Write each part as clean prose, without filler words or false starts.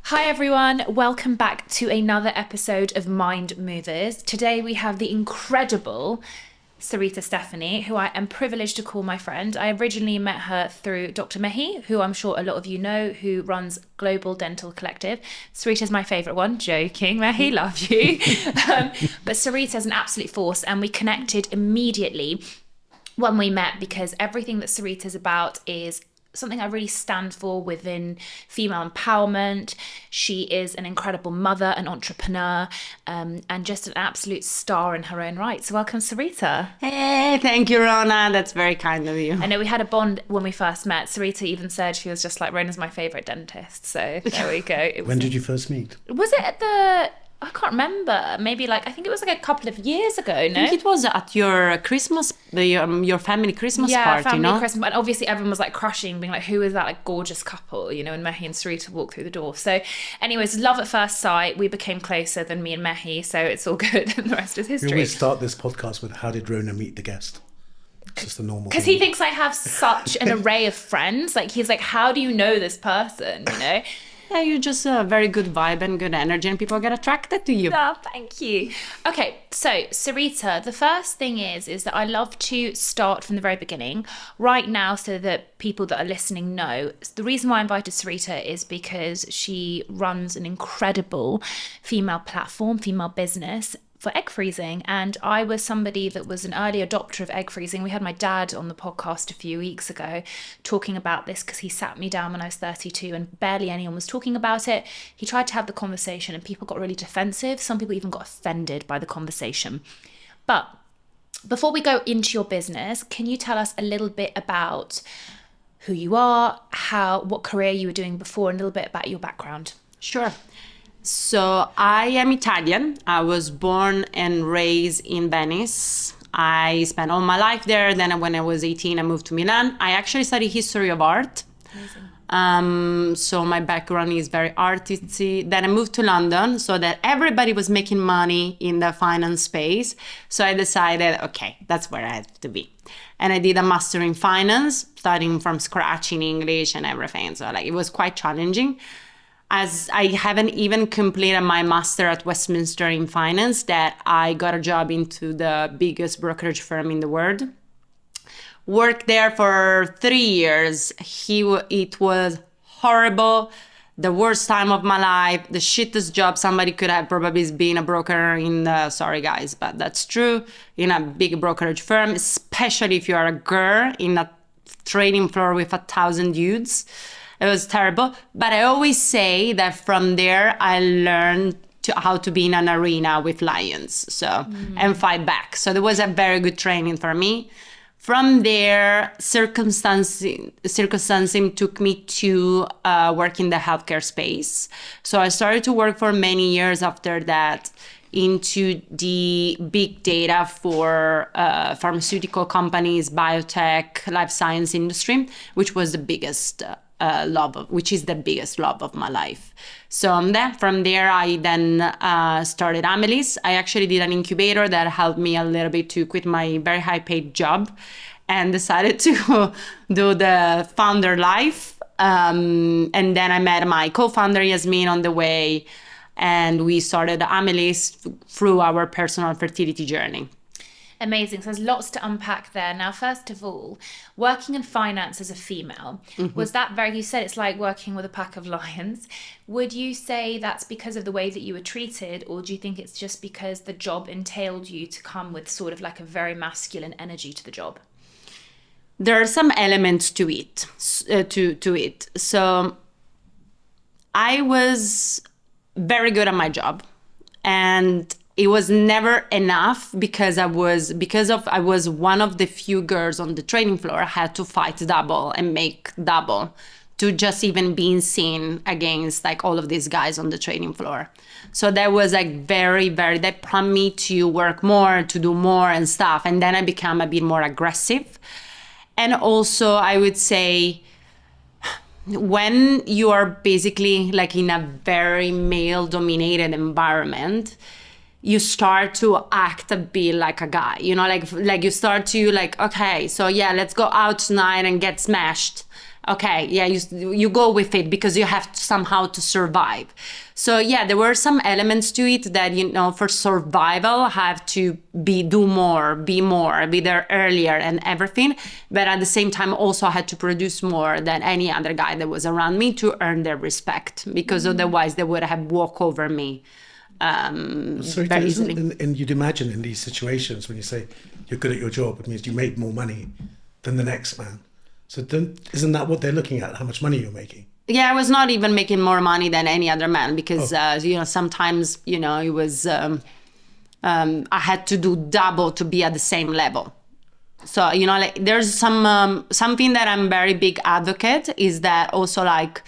Hi everyone, welcome back to another episode of Mind Movers. Today we have the incredible Sarita Stefani, who I am privileged to call my friend. I originally met her through Dr. Mehi, who I'm sure a lot of you know, who runs Global Dental Collective. Sarita's my favourite one. Joking, Mehi, love you. But Sarita's an absolute force, and we connected immediately when we met because everything that Sarita's about is something I really stand for within female empowerment. She is an incredible mother, an entrepreneur, and just an absolute star in her own right. So welcome, Sarita. Hey, thank you, Rhona. That's very kind of you. I know we had a bond when we first met. Sarita even said she was just like, Rhona's my favourite dentist. So there we go. When did you first meet? Was it at the... I can't remember. Maybe I think it was like a couple of years ago, no? I think it was at your Christmas, your family Christmas party, family no? Christmas. And obviously everyone was like crushing, being like, who is that like gorgeous couple, and Mehi and Sarita walked through the door. So anyways, love at first sight. We became closer than me and Mehi, so it's all good. And the rest is history. We always start this podcast with, how did Rhona meet the guest? It's just a normal Because he thinks I have such an array of friends. Like, he's like, how do you know this person, Yeah, you're just a very good vibe and good energy, and people get attracted to you. Oh, thank you. Okay, so Sarita, the first thing is that I love to start from the very beginning right now so that people that are listening know. The reason why I invited Sarita is because she runs an incredible female platform, female business for egg freezing, and I was somebody that was an early adopter of egg freezing. We had my dad on the podcast a few weeks ago talking about this because he sat me down when I was 32 and barely anyone was talking about it. He tried to have the conversation and people got really defensive. Some people even got offended by the conversation. But before we go into your business, can you tell us a little bit about who you are, what career you were doing before, and a little bit about your background? Sure. So I am Italian. I was born and raised in Venice. I spent all my life there. Then when I was 18, I moved to Milan. I actually studied history of art. Amazing. So my background is very artisty. Then I moved to London so that everybody was making money in the finance space. So I decided, okay, that's where I have to be. And I did a master in finance, starting from scratch in English and everything. So it was quite challenging. As I haven't even completed my master at Westminster in finance, that I got a job into the biggest brokerage firm in the world. Worked there for 3 years. It was horrible, the worst time of my life, the shittest job somebody could have probably been a broker in sorry guys, but that's true, in a big brokerage firm, especially if you are a girl in a trading floor with 1,000 dudes. It was terrible. But I always say that from there, I learned how to be in an arena with lions, and fight back. So there was a very good training for me. From there, circumstancing took me to work in the healthcare space. So I started to work for many years after that into the big data for pharmaceutical companies, biotech, life science industry, which was the biggest which is the biggest love of my life. So from there, I then started Amelis. I actually did an incubator that helped me a little bit to quit my very high paid job and decided to do the founder life. And then I met my co-founder, Yasmin, on the way, and we started Amelis through our personal fertility journey. Amazing. So there's lots to unpack there. Now, first of all, working in finance as a female, was that you said it's like working with a pack of lions. Would you say that's because of the way that you were treated, or do you think it's just because the job entailed you to come with sort of like a very masculine energy to the job? There are some elements to it, So I was very good at my job, and it was never enough because I was one of the few girls on the trading floor. I had to fight double and make double to just even being seen against all of these guys on the trading floor. So that was very, very, that prompted me to work more, to do more and stuff. And then I became a bit more aggressive. And also I would say, when you are basically in a very male dominated environment, you start to act a bit like a guy, you start to okay, so yeah, let's go out tonight and get smashed. Okay, yeah, you go with it because you have to somehow to survive. So yeah, there were some elements to it that, you know, for survival have to do more, be there earlier and everything. But at the same time, also had to produce more than any other guy that was around me to earn their respect, because otherwise they would have walked over me Sorry, very easily. and you'd imagine in these situations when you say you're good at your job, it means you make more money than the next man. So isn't that what they're looking at? How much money you're making? Yeah, I was not even making more money than any other man because, you know, sometimes, you know, it was, I had to do double to be at the same level. So, you know, like there's something that I'm very big advocate is that also like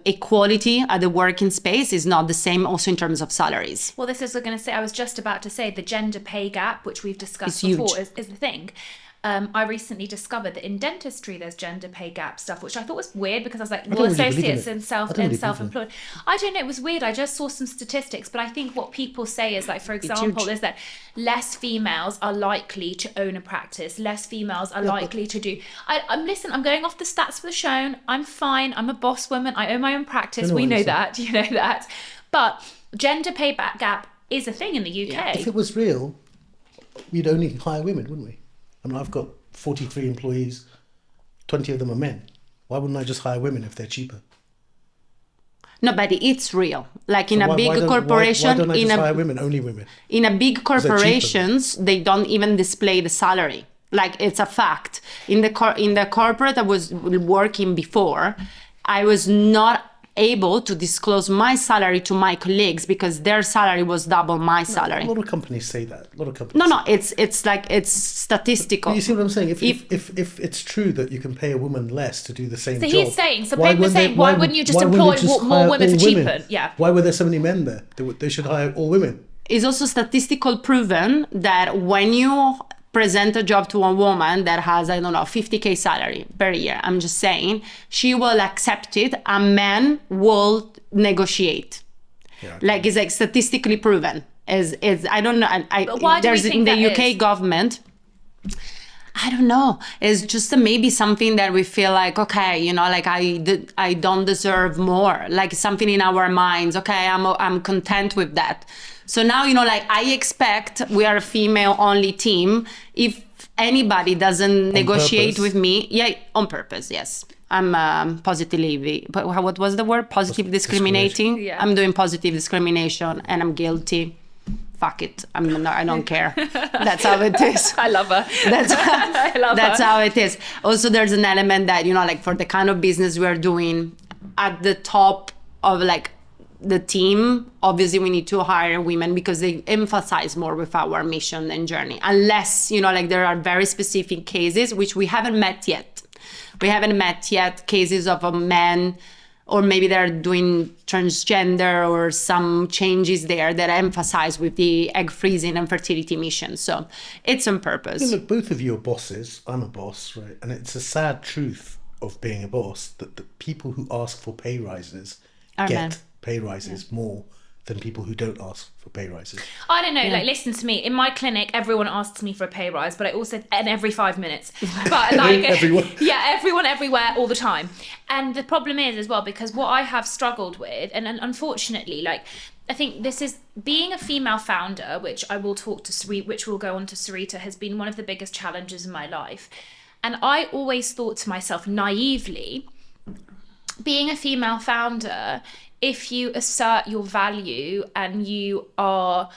equality at the working space is not the same also in terms of salaries. Well, this is what I was going to say. I was just about to say the gender pay gap, which we've discussed It's before, huge. is the thing. I recently discovered that in dentistry there's gender pay gap stuff, which I thought was weird because I was like, well, don't really believe in associates it. and I don't really believe in it. self-employed. I don't know, it was weird. I just saw some statistics, but I think what people say is like, for example, is that less females are likely to own a practice, less females are likely to do. I'm going off the stats for the show. I'm fine. I'm a boss woman. I own my own practice. No, We know I'm that. You know that. But gender pay gap is a thing in the UK. If it was real, we'd only hire women, wouldn't we? I mean, I've got 43 employees, 20 of them are men. Why wouldn't I just hire women if they're cheaper? No, but it's real. Like in So a big why corporation, don't I in just a hire women, only women? in a big they're corporations, they don't even display the salary. Like it's a fact. In the corporate I was working before, I was not able to disclose my salary to my colleagues because their salary was double my salary. A lot of companies say that. A lot of companies. No, it's like it's statistical. You see what I'm saying? If it's true that you can pay a woman less to do the same So job, he's saying, so why people are wouldn't they- saying, why wouldn't you just why wouldn't employ they just more hire women for all cheaper? Yeah. Why were there so many men there? They should hire all women. It's also statistical proven that when you present a job to a woman that has, I don't know, 50K salary per year, I'm just saying, she will accept it. A man will negotiate. Yeah. Like it's like statistically proven. Is I don't know. But why do we there's think in the that UK is? government. I don't know. It's just maybe something that we feel like, okay, you know, like I don't deserve more. Like something in our minds. Okay, I'm content with that. So now, you know, like I expect we are a female only team. If anybody doesn't negotiate purpose. with me, yeah, on purpose, yes. I'm positively, what was the word? Positive discriminating. Yeah. I'm doing positive discrimination and I'm guilty. Fuck it. I don't care. That's how it is. I love her. I love That's her. how it is. Also, there's an element that, you know, like for the kind of business we're doing at the top of like the team, obviously we need to hire women because they emphasize more with our mission and journey. Unless, you know, like there are very specific cases, which we haven't met yet. We haven't met yet cases of a man, or maybe they're doing transgender or some changes there that emphasize with the egg freezing and fertility mission. So it's on purpose. Look, both of you are bosses. I'm a boss, right? And it's a sad truth of being a boss that the people who ask for pay rises Are get men. pay rises more than people who don't ask for pay rises. I don't know, like, listen to me. In my clinic, everyone asks me for a pay rise, but I also, and every 5 minutes. But like, Everyone. yeah, everyone, everywhere, all the time. And the problem is as well, because what I have struggled with, and unfortunately, like, I think this is being a female founder, which I will talk to Sarita, which will go on to Sarita, has been one of the biggest challenges in my life. And I always thought to myself naively, being a female founder, if you assert your value and you are,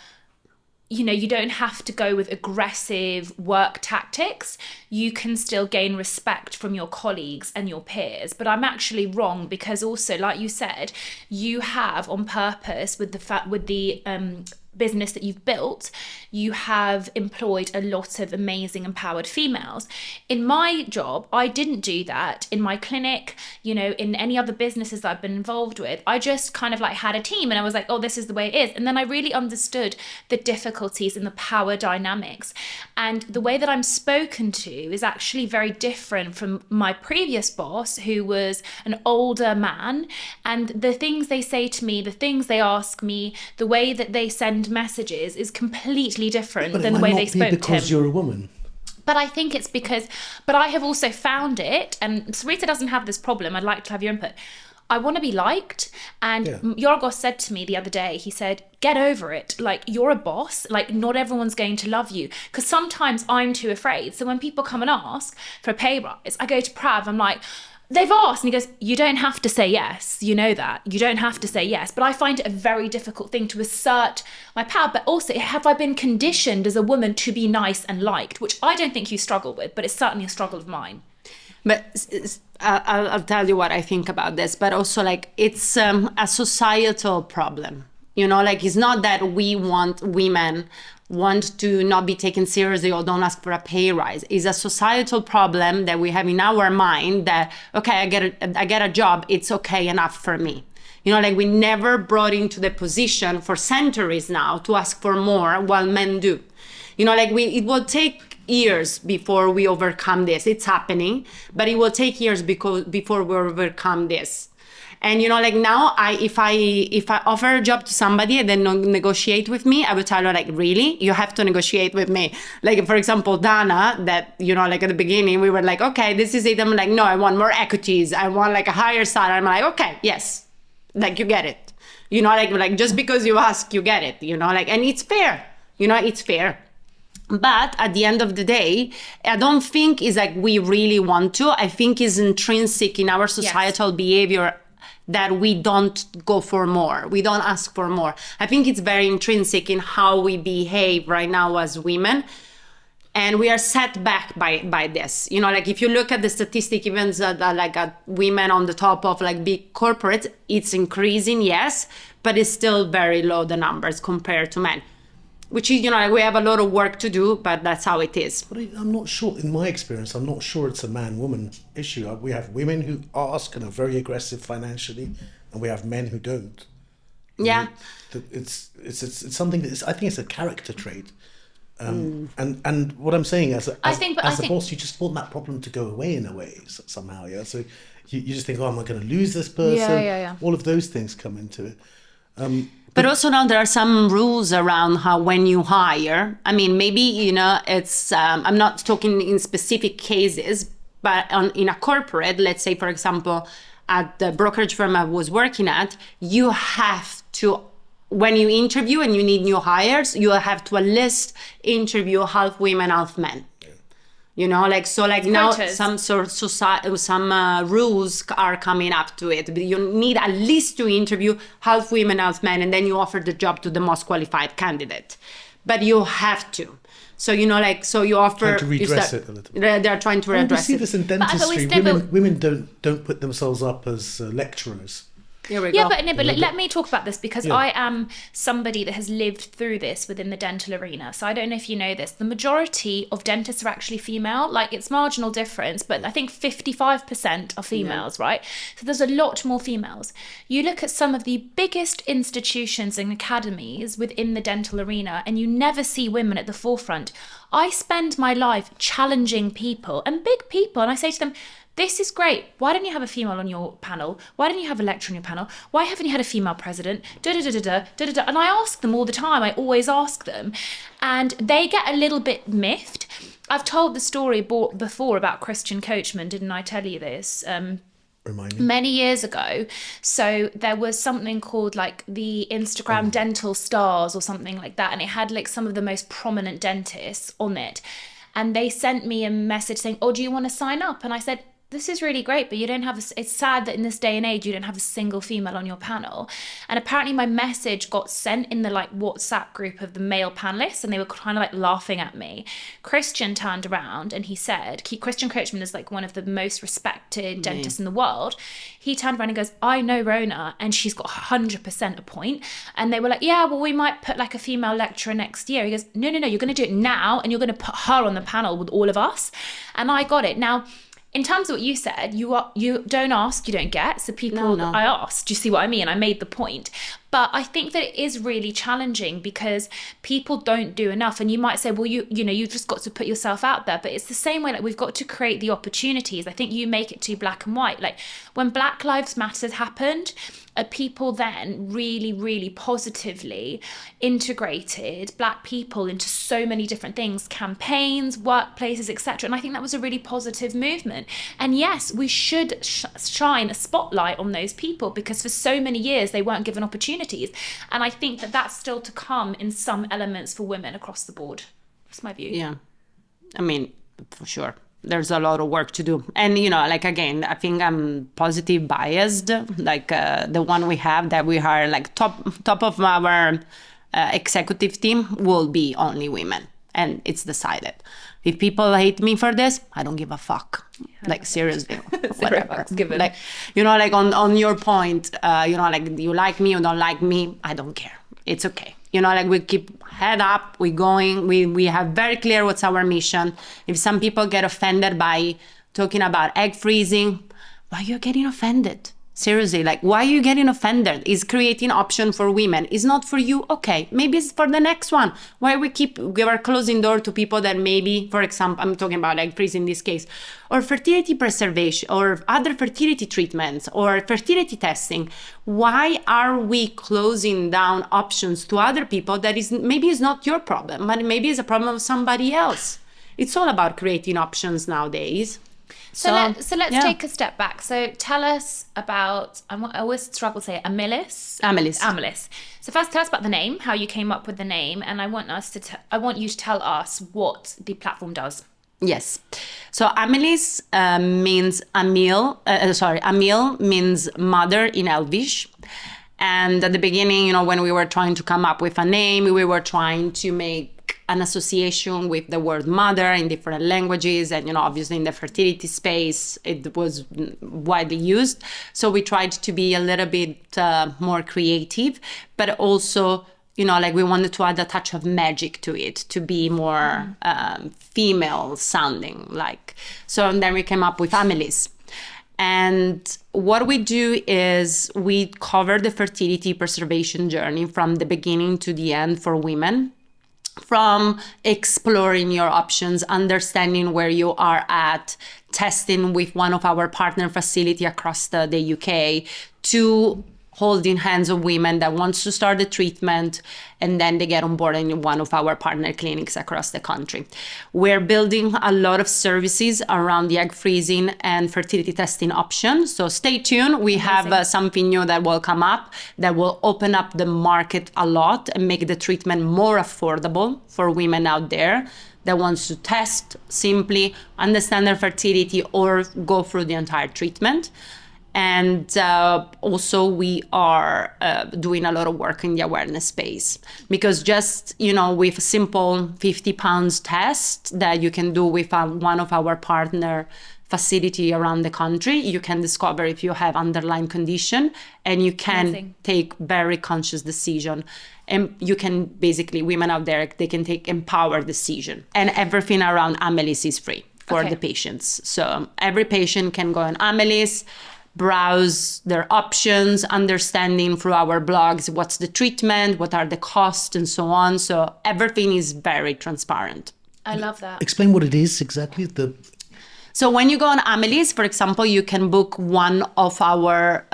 you know, you don't have to go with aggressive work tactics, you can still gain respect from your colleagues and your peers. But I'm actually wrong, because also, like you said, you have on purpose with the business that you've built, you have employed a lot of amazing empowered females. In my job, I didn't do that. In my clinic, you know, in any other businesses that I've been involved with, I just kind of like had a team and I was like, oh, this is the way it is. And then I really understood the difficulties and the power dynamics. And the way that I'm spoken to is actually very different from my previous boss, who was an older man. And the things they say to me, the things they ask me, the way that they send messages is completely different But than it the might way they not be spoke to because him. you're a woman. But I think it's because, but I have also found it, and Sarita doesn't have this problem. I'd like to have your input. I want to be liked. And Yorgos said to me the other day, he said, get over it. Like, you're a boss. Like, not everyone's going to love you. Because sometimes I'm too afraid. So when people come and ask for a pay rise, I go to Prav, I'm like, they've asked. And he goes, you don't have to say yes. You know that. You don't have to say yes. But I find it a very difficult thing to assert my power. But also, have I been conditioned as a woman to be nice and liked? Which I don't think you struggle with, but it's certainly a struggle of mine. But I'll tell you what I think about this, but also like it's a societal problem. You know, like it's not that women want to not be taken seriously or don't ask for a pay rise. It's a societal problem that we have in our mind that, okay, I get a job, it's okay enough for me. You know, like we never brought into the position for centuries now to ask for more while men do. You know, like it will take years before we overcome this. It's happening, but it will take years before we overcome this. And you know, like now, if I offer a job to somebody and then negotiate with me, I would tell her like, really, you have to negotiate with me. Like for example, Dana, that you know, like at the beginning, we were like, okay, this is it. I'm like, no, I want more equities. I want like a higher salary. I'm like, okay, yes, like you get it. You know, like just because you ask, you get it. You know, like, and it's fair. You know, it's fair. But at the end of the day, I don't think it's like we really want to. I think it's intrinsic in our societal behavior that we don't go for more. We don't ask for more. I think it's very intrinsic in how we behave right now as women. And we are set back by this. You know, like if you look at the statistic, even like women on the top of like big corporates, it's increasing, yes, but it's still very low, the numbers compared to men. Which is, you know, like we have a lot of work to do, but that's how it is. But I'm not sure, in my experience, I'm not sure it's a man-woman issue. We have women who ask and are very aggressive financially, and we have men who don't. Yeah. It's something that I think it's a character trait. And what I'm saying as a boss, you just want that problem to go away in a way somehow, yeah? So you just think, oh, am I going to lose this person? Yeah. All of those things come into it. But also now there are some rules around how when you hire, I mean, maybe, you know, it's, I'm not talking in specific cases, but in a corporate, let's say, for example, at the brokerage firm I was working at, you have to, when you interview and you need new hires, you have to at least interview half women, half men. You know, like, so like now some rules are coming up to it. You need at least to interview half women, half men, and then you offer the job to the most qualified candidate. But you have to. So, you know, like, so you offer... Trying to redress it a little bit. They're trying to redress it. We see this in dentistry. Women don't put themselves up as lecturers. Here we go. But let me talk about this because I am somebody that has lived through this within the dental arena. So I don't know if you know this. The majority of dentists are actually female. Like it's marginal difference, but I think 55% are females, right? So there's a lot more females. You look at some of the biggest institutions and academies within the dental arena and you never see women at the forefront. I spend my life challenging people and big people. And I say to them, this is great. Why don't you have a female on your panel? Why don't you have a lecturer on your panel? Why haven't you had a female president? And I ask them all the time. I always ask them. And they get a little bit miffed. I've told the story before about Christian Coachman. Didn't I tell you this? Remind me. Many years ago. So there was something called like the Instagram Dental Stars or something like that. And it had like some of the most prominent dentists on it. And they sent me a message saying, oh, do you want to sign up? And I said, this is really great, but you don't have it's sad that in this day and age you don't have a single female on your panel. And apparently my message got sent in the like WhatsApp group of the male panelists and they were kind of like laughing at me. Christian turned around and he said, Christian Coachman is like one of the most respected dentists in the world. He turned around and goes, I know Rhona and she's got 100% a point. And they were like, yeah, well, we might put like a female lecturer next year. He goes, no, you're going to do it now and you're going to put her on the panel with all of us. And I got it. Now, in terms of what you said, you don't ask, you don't get. So people, No. I asked. Do you see what I mean? I made the point. But I think that it is really challenging because people don't do enough. And you might say, well, you know, you've just got to put yourself out there. But it's the same way, like, we've got to create the opportunities. I think you make it too black and white. Like, when Black Lives Matter happened, people then really, really positively integrated Black people into so many different things, campaigns, workplaces, etc. And I think that was a really positive movement. And yes, we should shine a spotlight on those people because for so many years they weren't given opportunities. And I think that that's still to come in some elements for women across the board. That's my view. Yeah. I mean, for sure. There's a lot of work to do. And, you know, like, again, I think I'm positive biased, like the one we have that we are like top of our executive team will be only women. And it's decided. If people hate me for this, I don't give a fuck. Yeah. Like, seriously, whatever. Given. Like, you know, like on your point, you know, like, you like me or don't like me, I don't care. It's okay. You know, like, we keep head up, we're going, we have very clear what's our mission. If some people get offended by talking about egg freezing, why are you getting offended? Seriously, like, why are you getting offended? Is creating option for women. It's not for you. Okay, maybe it's for the next one. Why we are closing door to people that maybe, for example, I'm talking about egg freezing in this case, or fertility preservation, or other fertility treatments, or fertility testing. Why are we closing down options to other people that is maybe is not your problem, but maybe it's a problem of somebody else? It's all about creating options nowadays. So let's take a step back. So tell us about, I always struggle to say it, Amelis. So first, tell us about the name, how you came up with the name, and I want you to tell us what the platform does. Yes. So Amelis means Amil means mother in Elvish. And at the beginning, you know, when we were trying to come up with a name, we were trying to make an association with the word mother in different languages. And, you know, obviously in the fertility space, it was widely used. So we tried to be a little bit more creative, but also, you know, like, we wanted to add a touch of magic to it, to be more female sounding, like. So and then we came up with Amelis. And what we do is we cover the fertility preservation journey from the beginning to the end for women, from exploring your options, understanding where you are at, testing with one of our partner facility across the UK, to holding hands of women that wants to start the treatment, and then they get on board in one of our partner clinics across the country. We're building a lot of services around the egg freezing and fertility testing options. So stay tuned. We have something new that will come up that will open up the market a lot and make the treatment more affordable for women out there that wants to test, simply understand their fertility, or go through the entire treatment. And also we are doing a lot of work in the awareness space, because just, you know, with a simple 50 pounds test that you can do with one of our partner facility around the country, you can discover if you have underlying condition, and you can take very conscious decision. And you can basically, women out there, they can take empowered decision. And everything around Amelis is free for the patients. So every patient can go on Amelis, browse their options, understanding through our blogs what's the treatment, what are the costs, and so on. So everything is very transparent. I love that. Explain what it is exactly. So when you go on Amelis, for example, you can book one of our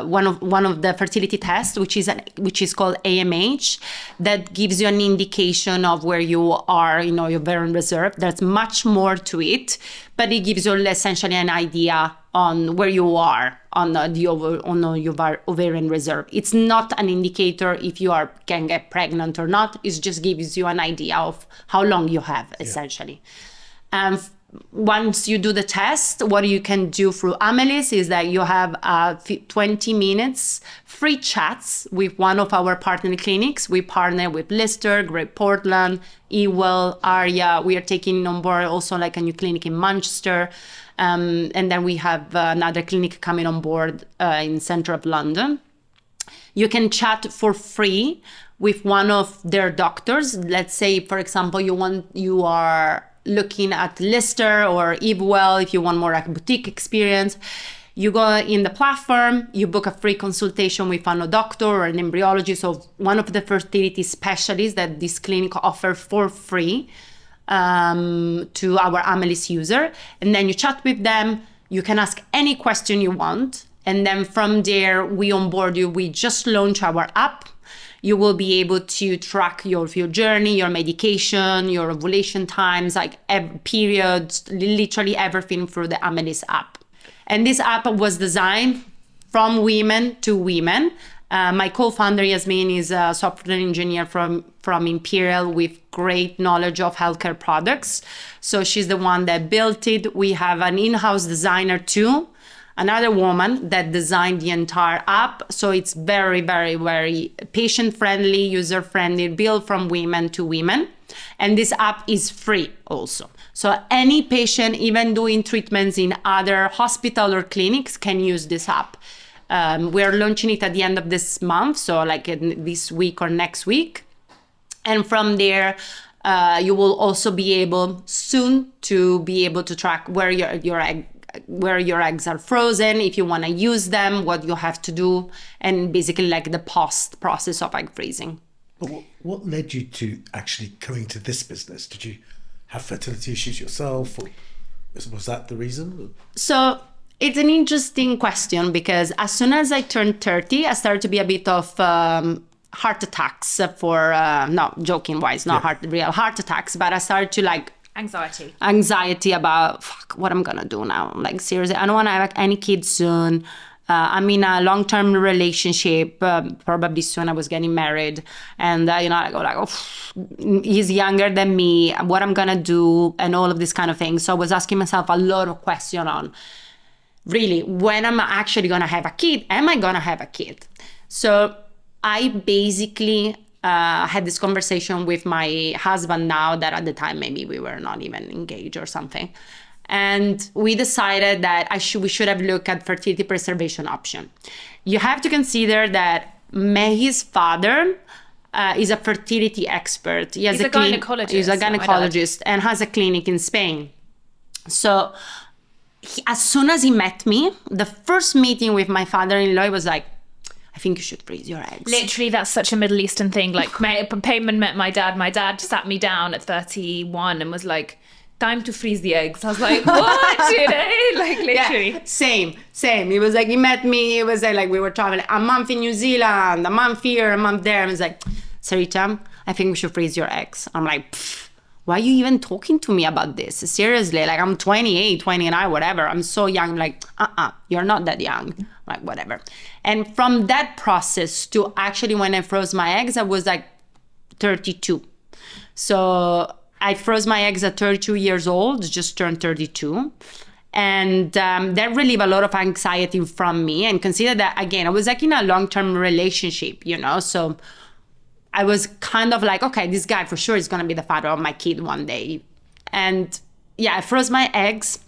one of the fertility tests, which is called AMH, that gives you an indication of where you are, you know, your ovarian reserve. There's much more to it, but it gives you essentially an idea on where you are on your ovarian reserve. It's not an indicator if you can get pregnant or not. It just gives you an idea of how long you have, essentially. Once you do the test, what you can do through Amelis is that you have 20 minutes free chats with one of our partner clinics. We partner with Leicester, Great Portland, Ewell, Aria. We are taking on board also like a new clinic in Manchester. And then we have another clinic coming on board in center of London. You can chat for free with one of their doctors. Let's say, for example, you are looking at Lister or Evewell if you want more like boutique experience. You go in the platform, you book a free consultation with a doctor or an embryologist or one of the fertility specialists that this clinic offers for free to our Amelis user. And then you chat with them. You can ask any question you want. And then from there, we onboard you. We just launched our app. You will be able to track your journey, your medication, your ovulation times, like periods, literally everything through the Amelis app. And this app was designed from women to women. My co-founder, Yasmin, is a software engineer from Imperial with great knowledge of healthcare products. So she's the one that built it. We have an in-house designer too, another woman that designed the entire app. So it's very, very, very patient-friendly, user-friendly, built from women to women. And this app is free also. So any patient, even doing treatments in other hospital or clinics, can use this app. We're launching it at the end of this month, so like this week or next week. And from there, you will also be able soon to be able to track where your eggs are frozen, if you want to use them, what you have to do, and basically like the post process of egg freezing. But what led you to actually going to this business? Did you have fertility issues yourself, or was that the reason? So it's an interesting question because as soon as I turned 30, I started to be a bit of heart attacks for, not joking wise, not real heart attacks, but I started to like anxiety about what I'm gonna do now. Like seriously, I don't want to have any kids soon. I'm in a long-term relationship, probably soon I was getting married. And, I go like, he's younger than me, what I'm going to do, and all of this kind of thing. So I was asking myself a lot of questions on, really, when I'm actually going to have a kid? Am I going to have a kid? So I basically had this conversation with my husband now that at the time maybe we were not even engaged or something. And we decided that we should have looked at fertility preservation option. You have to consider that his father is a fertility expert. He's a gynecologist. He's a gynecologist and has a clinic in Spain. So as soon as he met me, the first meeting with my father-in-law, he was like, I think you should freeze your eggs. Literally, that's such a Middle Eastern thing. Like, Payman met my dad. My dad sat me down at 31 and was like, time to freeze the eggs. I was like, what? Like literally. Yeah, same. He was like, he met me. It was like we were traveling a month in New Zealand, a month here, a month there. And he was like, Sarita, I think we should freeze your eggs. I'm like, why are you even talking to me about this? Seriously, like I'm 28, 29, whatever. I'm so young. I'm like, you're not that young. I'm like, whatever. And from that process to actually when I froze my eggs, I was like 32. So I froze my eggs at 32 years old, just turned 32. And that relieved a lot of anxiety from me. And consider that, again, I was like in a long-term relationship, so I was kind of like, okay, this guy for sure is going to be the father of my kid one day. And I froze my eggs.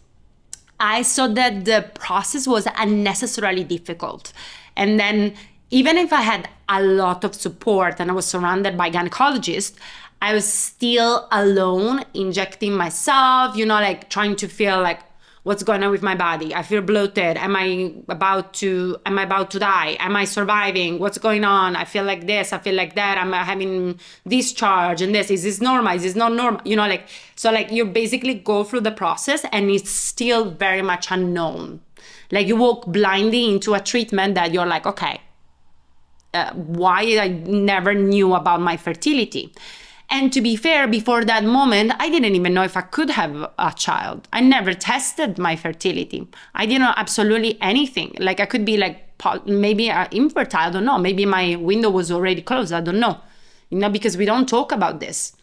I saw that the process was unnecessarily difficult. And then even if I had a lot of support and I was surrounded by gynecologists, I was still alone injecting myself, like trying to feel like what's going on with my body. I feel bloated. Am I about to die? Am I surviving? What's going on? I feel like this, I feel like that. I'm having discharge and this. Is this normal? Is this not normal? So you basically go through the process and it's still very much unknown. Like you walk blindly into a treatment that you're like, okay, why I never knew about my fertility. And to be fair, before that moment, I didn't even know if I could have a child. I never tested my fertility. I didn't know absolutely anything. Like I could be like maybe infertile, I don't know. Maybe my window was already closed, I don't know. Because we don't talk about this.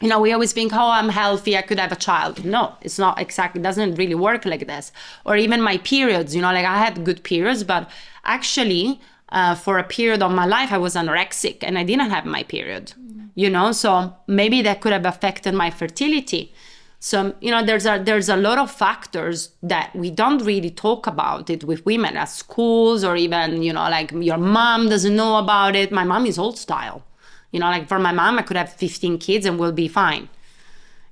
We always think, I'm healthy, I could have a child. No, it's not exactly, it doesn't really work like this. Or even my periods, like I had good periods, but actually for a period of my life, I was anorexic and I didn't have my period. So maybe that could have affected my fertility. So, there's a lot of factors that we don't really talk about it with women at schools or even, like your mom doesn't know about it. My mom is old style. Like for my mom, I could have 15 kids and we'll be fine.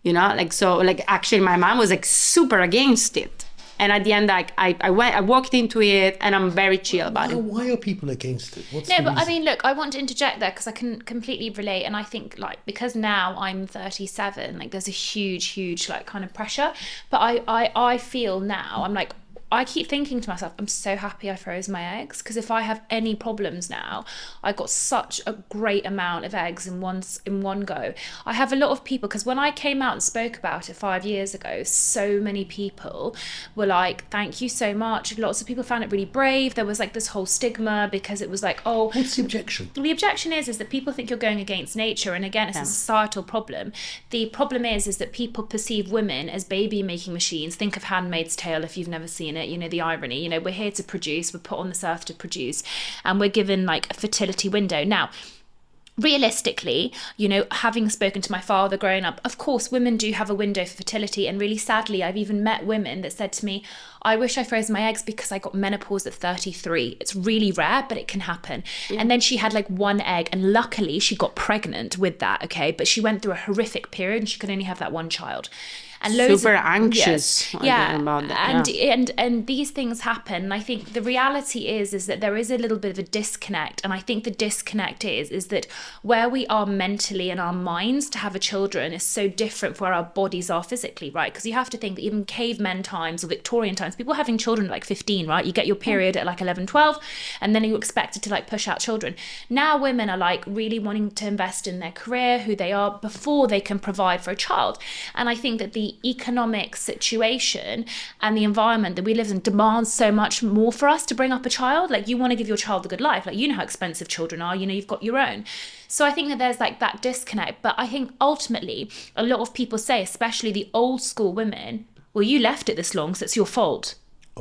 you know, like, so like actually my mom was like super against it. And at the end, like I walked into it, and I'm very chill about it. Why are people against it? What's no, the but reason? I mean, look, I want to interject there because I can completely relate, and I think like because now I'm 37, like there's a huge like kind of pressure. But I feel now I'm like, I keep thinking to myself, I'm so happy I froze my eggs, because if I have any problems now, I got such a great amount of eggs in one go. I have a lot of people, because when I came out and spoke about it 5 years ago, so many people were like, thank you so much. Lots of people found it really brave. There was like this whole stigma because it was like, oh, What's the objection? the objection is that people think you're going against nature, and again, it's a societal problem. The problem is that people perceive women as baby making machines. Think of Handmaid's Tale if you've never seen it. You know, the irony, you know, we're here to produce, we're put on this earth to produce, and we're given like a fertility window. Now, realistically, you know, having spoken to my father growing up, of course, women do have a window for fertility. And really sadly, I've even met women that said to me, I wish I froze my eggs because I got menopause at 33. It's really rare, but it can happen. Yeah. And then she had like one egg, and luckily she got pregnant with that, okay? But she went through a horrific period and she could only have that one child. And super anxious. Yeah. About that. And these things happen. And I think the reality is that there is a little bit of a disconnect. And I think the disconnect is that where we are mentally in our minds to have a children is so different from where our bodies are physically, right? Because you have to think that even cavemen times or Victorian times, people having children at like 15, right? You get your period at like 11, 12, and then you're expected to like push out children. Now women are like really wanting to invest in their career, who they are, before they can provide for a child. And I think that the economic situation and the environment that we live in demands so much more for us to bring up a child. Like, you want to give your child a good life. Like, you know how expensive children are, you know, you've got your own. So I think that there's like that disconnect. But I think ultimately a lot of people say, especially the old school women, well, you left it this long, so it's your fault.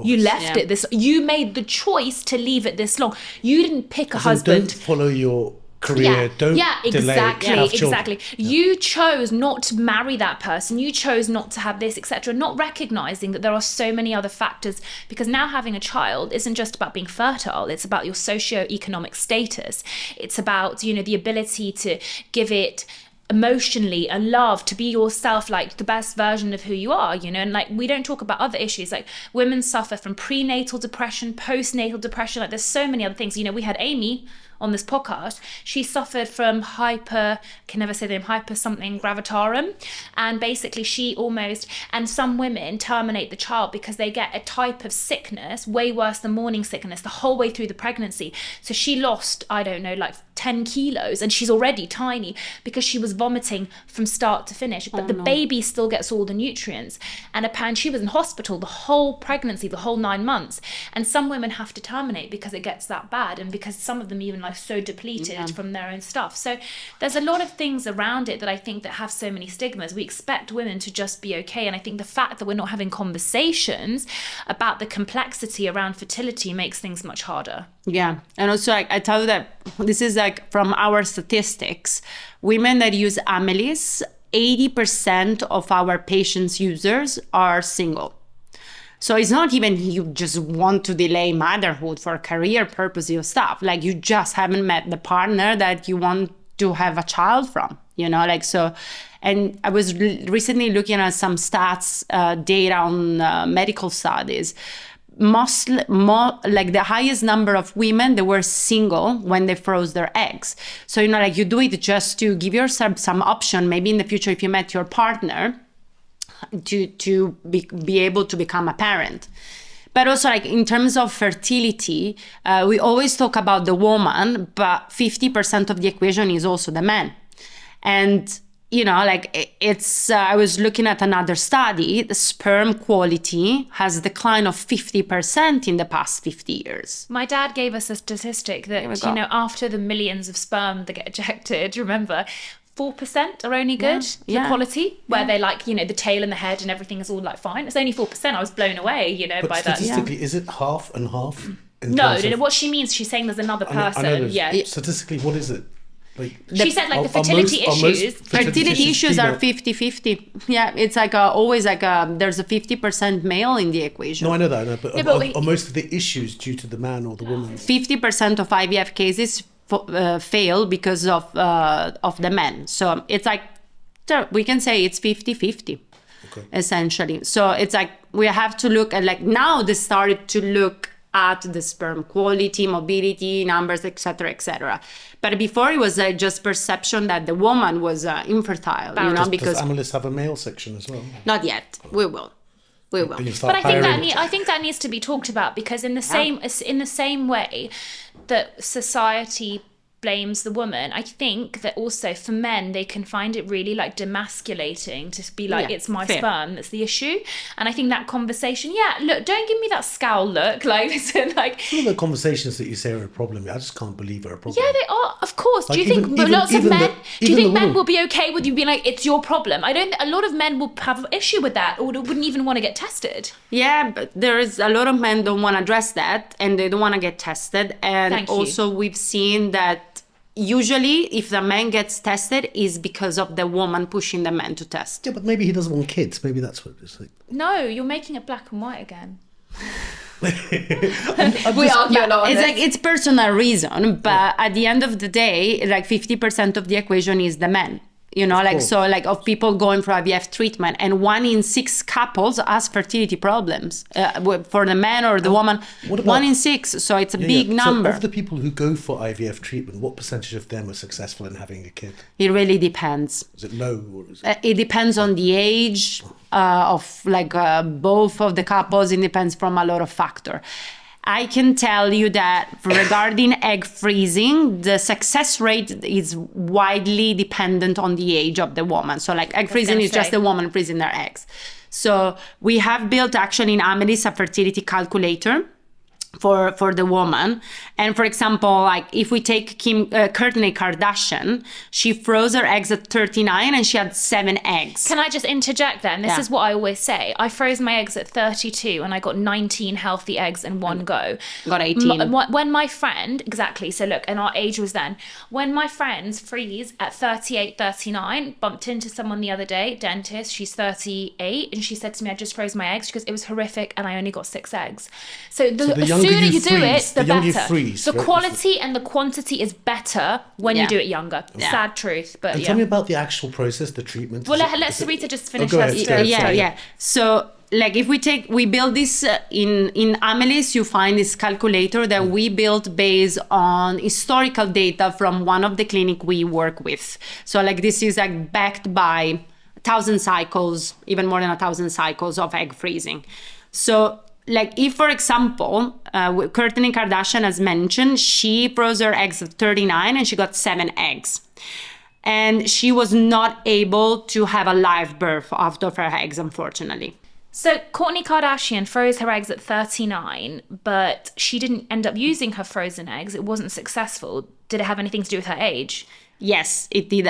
You left it this, you made the choice to leave it this long. You didn't pick a husband. Don't follow your career, don't delay, exactly. You chose not to marry that person, you chose not to have this, etc., not recognizing that there are so many other factors, because now having a child isn't just about being fertile, it's about your socio-economic status, it's about, you know, the ability to give it emotionally a love, to be yourself, like the best version of who you are, you know. And like, we don't talk about other issues, like women suffer from prenatal depression, postnatal depression, like there's so many other things, you know. We had Amy on this podcast. She suffered from hyper something gravitarum, and basically she almost, and some women terminate the child because they get a type of sickness way worse than morning sickness the whole way through the pregnancy. So she lost, I don't know, like 10 kilos, and she's already tiny because she was vomiting from start to finish, but the baby still gets all the nutrients. And apparently she was in hospital the whole pregnancy, the whole 9 months. And some women have to terminate because it gets that bad, and because some of them even like so depleted from their own stuff. So there's a lot of things around it that I think that have so many stigmas. We expect women to just be okay, and I think the fact that we're not having conversations about the complexity around fertility makes things much harder. Yeah. And also I tell you that this is like from our statistics, women that use Amelis, 80% of our patients users are single. So it's not even you just want to delay motherhood for career purposes or stuff. Like, you just haven't met the partner that you want to have a child from, you know, like, so. And I was recently looking at some stats, data on medical studies. Like the highest number of women that were single when they froze their eggs. So, you know, like, you do it just to give yourself some option, maybe in the future if you met your partner, to be able to become a parent. But also, like, in terms of fertility, we always talk about the woman, but 50% of the equation is also the man. And, you know, like, it's, I was looking at another study, the sperm quality has declined of 50% in the past 50 years. My dad gave us a statistic that, you know, after the millions of sperm that get ejected, remember, 4% are only good for quality, where they, like, you know, the tail and the head and everything is all like fine. It's only 4%. I was blown away, you know, by that. Statistically, is it half and half? No, what she means, she's saying there's another person. I know statistically, what is it? Like, she said, like, the fertility issues. Fertility issues are 50-50. Yeah, it's like always like there's a 50% male in the equation. No, I know that. But are most of the issues due to the man or the woman? 50% of IVF cases fail because of the men. So it's like So we can say it's 50-50, essentially. So it's like we have to look at, like, now they started to look at the sperm quality, mobility, numbers, etc., etc. But before it was just perception that the woman was infertile, because does Amelis have a male section as well? Not yet. We will. But I think that needs to be talked about, because in the same way that society blames the woman, I think that also for men they can find it really like demasculating to be like, it's my sperm that's the issue. And I think that conversation, look, don't give me that scowl look, like, listen, like, some of the conversations that you say are a problem, I just can't believe are a problem. Yeah, they are, of course. Like, do you think lots of men do you think men will be okay with you being like, it's your problem? I don't. A lot of men will have an issue with that, or wouldn't even want to get tested. Yeah, but there is a lot of men don't want to address that, and they don't want to get tested. And also we've seen that usually if the man gets tested is because of the woman pushing the man to test. Yeah, but maybe he doesn't want kids. Maybe that's what it's like. No, you're making it black and white again. We argue a lot. It's like, it's personal reason, but at the end of the day, like 50% of the equation is the men. Of people going for IVF treatment, and 1 in 6 couples has fertility problems for the man or the woman. 1 in 6, so it's a big number. So of the people who go for IVF treatment, what percentage of them are successful in having a kid? It really depends. Is it low, or is it? It depends on the age of both of the couples. It depends from a lot of factors. I can tell you that regarding egg freezing, the success rate is widely dependent on the age of the woman. So like egg freezing is just the woman freezing their eggs. So we have built actually in Amelis a fertility calculator for the woman. And for example, like if we take Kourtney Kardashian, she froze her eggs at 39 and she had 7 eggs. Can I just interject then? This is what I always say. I froze my eggs at 32 and I got 19 healthy eggs in one go. Got 18. When my friend, exactly, so look, and our age was then, when my friends freeze at 38, 39, bumped into someone the other day, dentist, she's 38, and she said to me, I just froze my eggs because it was horrific and I only got 6 eggs. So the sooner you do it, the better. The quality and the quantity is better when you do it younger. Sad truth, but tell me about the actual process, the treatment. Well, let Sarita just finish her story. Yeah. So, like, if we build this in Amelis, you find this calculator that we built based on historical data from one of the clinic we work with. So, like, this is like backed by 1,000 cycles, even more than 1,000 cycles of egg freezing. So, like, if, for example, Kourtney Kardashian, as mentioned, she froze her eggs at 39 and she got 7 eggs. And she was not able to have a live birth out of her eggs, unfortunately. So Kourtney Kardashian froze her eggs at 39, but she didn't end up using her frozen eggs. It wasn't successful. Did it have anything to do with her age? Yes, it did.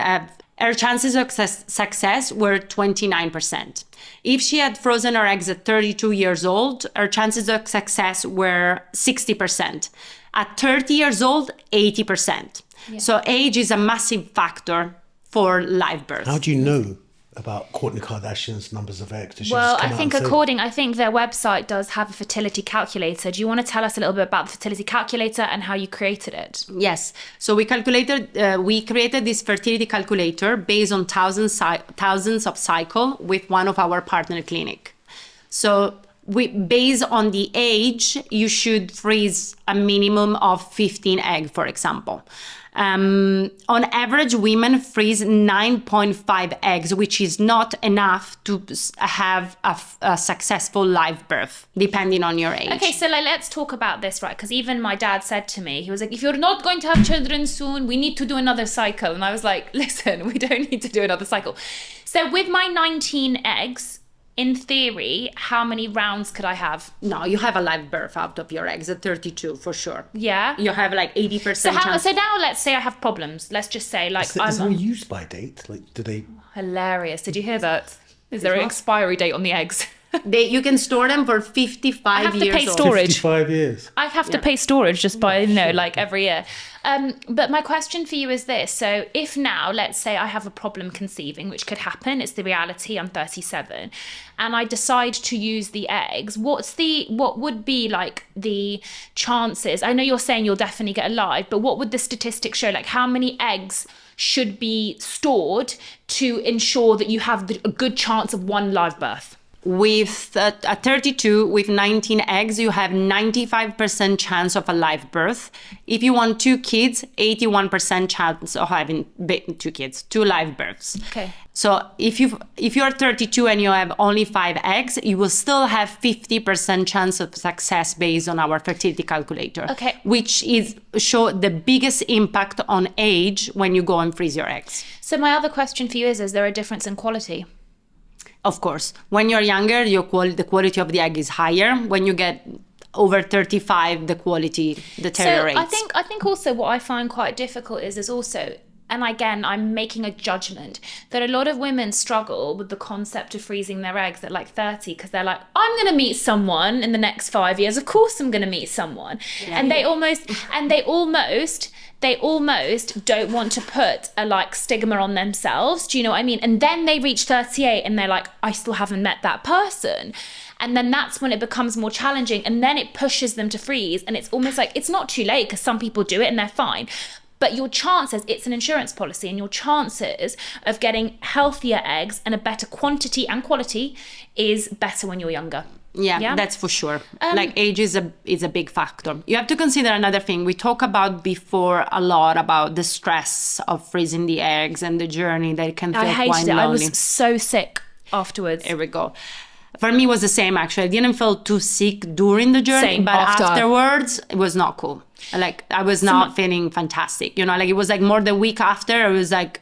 Her chances of success were 29%. If she had frozen her eggs at 32 years old, her chances of success were 60%. At 30 years old, 80%. Yeah. So age is a massive factor for live birth. How do you know about Kourtney Kardashian's numbers of eggs? Well, I think I think their website does have a fertility calculator. Do you want to tell us a little bit about the fertility calculator and how you created it? Yes. So we created this fertility calculator based on thousands of cycles with one of our partner clinic. So based on the age, you should freeze a minimum of 15 eggs, for example. On average, women freeze 9.5 eggs, which is not enough to have a successful live birth, depending on your age. Okay, so let's talk about this, right? Because even my dad said to me, he was like, if you're not going to have children soon, we need to do another cycle. And I was like, listen, we don't need to do another cycle. So with my 19 eggs, in theory, how many rounds could I have? No, you have a live birth out of your eggs at 32 for sure. Yeah? You have like 80% chance. So now let's say I have problems. Let's just say like is there a use by date? Like, do they... Hilarious. Did you hear that? Is there an expiry date on the eggs? You can store them for 55 years. I have to pay old. storage. 55 years. I have to pay storage just by, like every year. But my question for you is this. So if now, let's say I have a problem conceiving, which could happen, it's the reality, I'm 37, and I decide to use the eggs, what would be like the chances? I know you're saying you'll definitely get alive, but what would the statistics show? Like how many eggs should be stored to ensure that you have a good chance of one live birth? With at 32, with 19 eggs, you have 95% chance of a live birth. If you want 2 kids, 81% chance of having 2 kids, 2 live births. Okay. So if you're 32 and you have only 5 eggs, you will still have 50% chance of success based on our fertility calculator. Okay. Which is show the biggest impact on age when you go and freeze your eggs. So my other question for you is there a difference in quality? Of course, when you're younger, the quality of the egg is higher. When you get over 35, the quality deteriorates. So I think also what I find quite difficult is also, and again, I'm making a judgment, that a lot of women struggle with the concept of freezing their eggs at like 30 because they're like, I'm going to meet someone in the next 5 years. Of course I'm going to meet someone. Yeah. And they almost don't want to put a like stigma on themselves. Do you know what I mean? And then they reach 38 and they're like, I still haven't met that person. And then that's when it becomes more challenging. And then it pushes them to freeze. And it's almost like it's not too late because some people do it and they're fine. But your chances, it's an insurance policy, and your chances of getting healthier eggs and a better quantity and quality is better when you're younger. Yeah, that's for sure. Like age is a big factor. You have to consider another thing. We talked about before a lot about the stress of freezing the eggs and the journey that it can feel quite lonely. I hated it. I was so sick afterwards. Here we go. For me, it was the same, actually. I didn't feel too sick during the journey, but afterwards, it was not cool. Like, I was not feeling fantastic. You know, like, it was like more the week after, I was like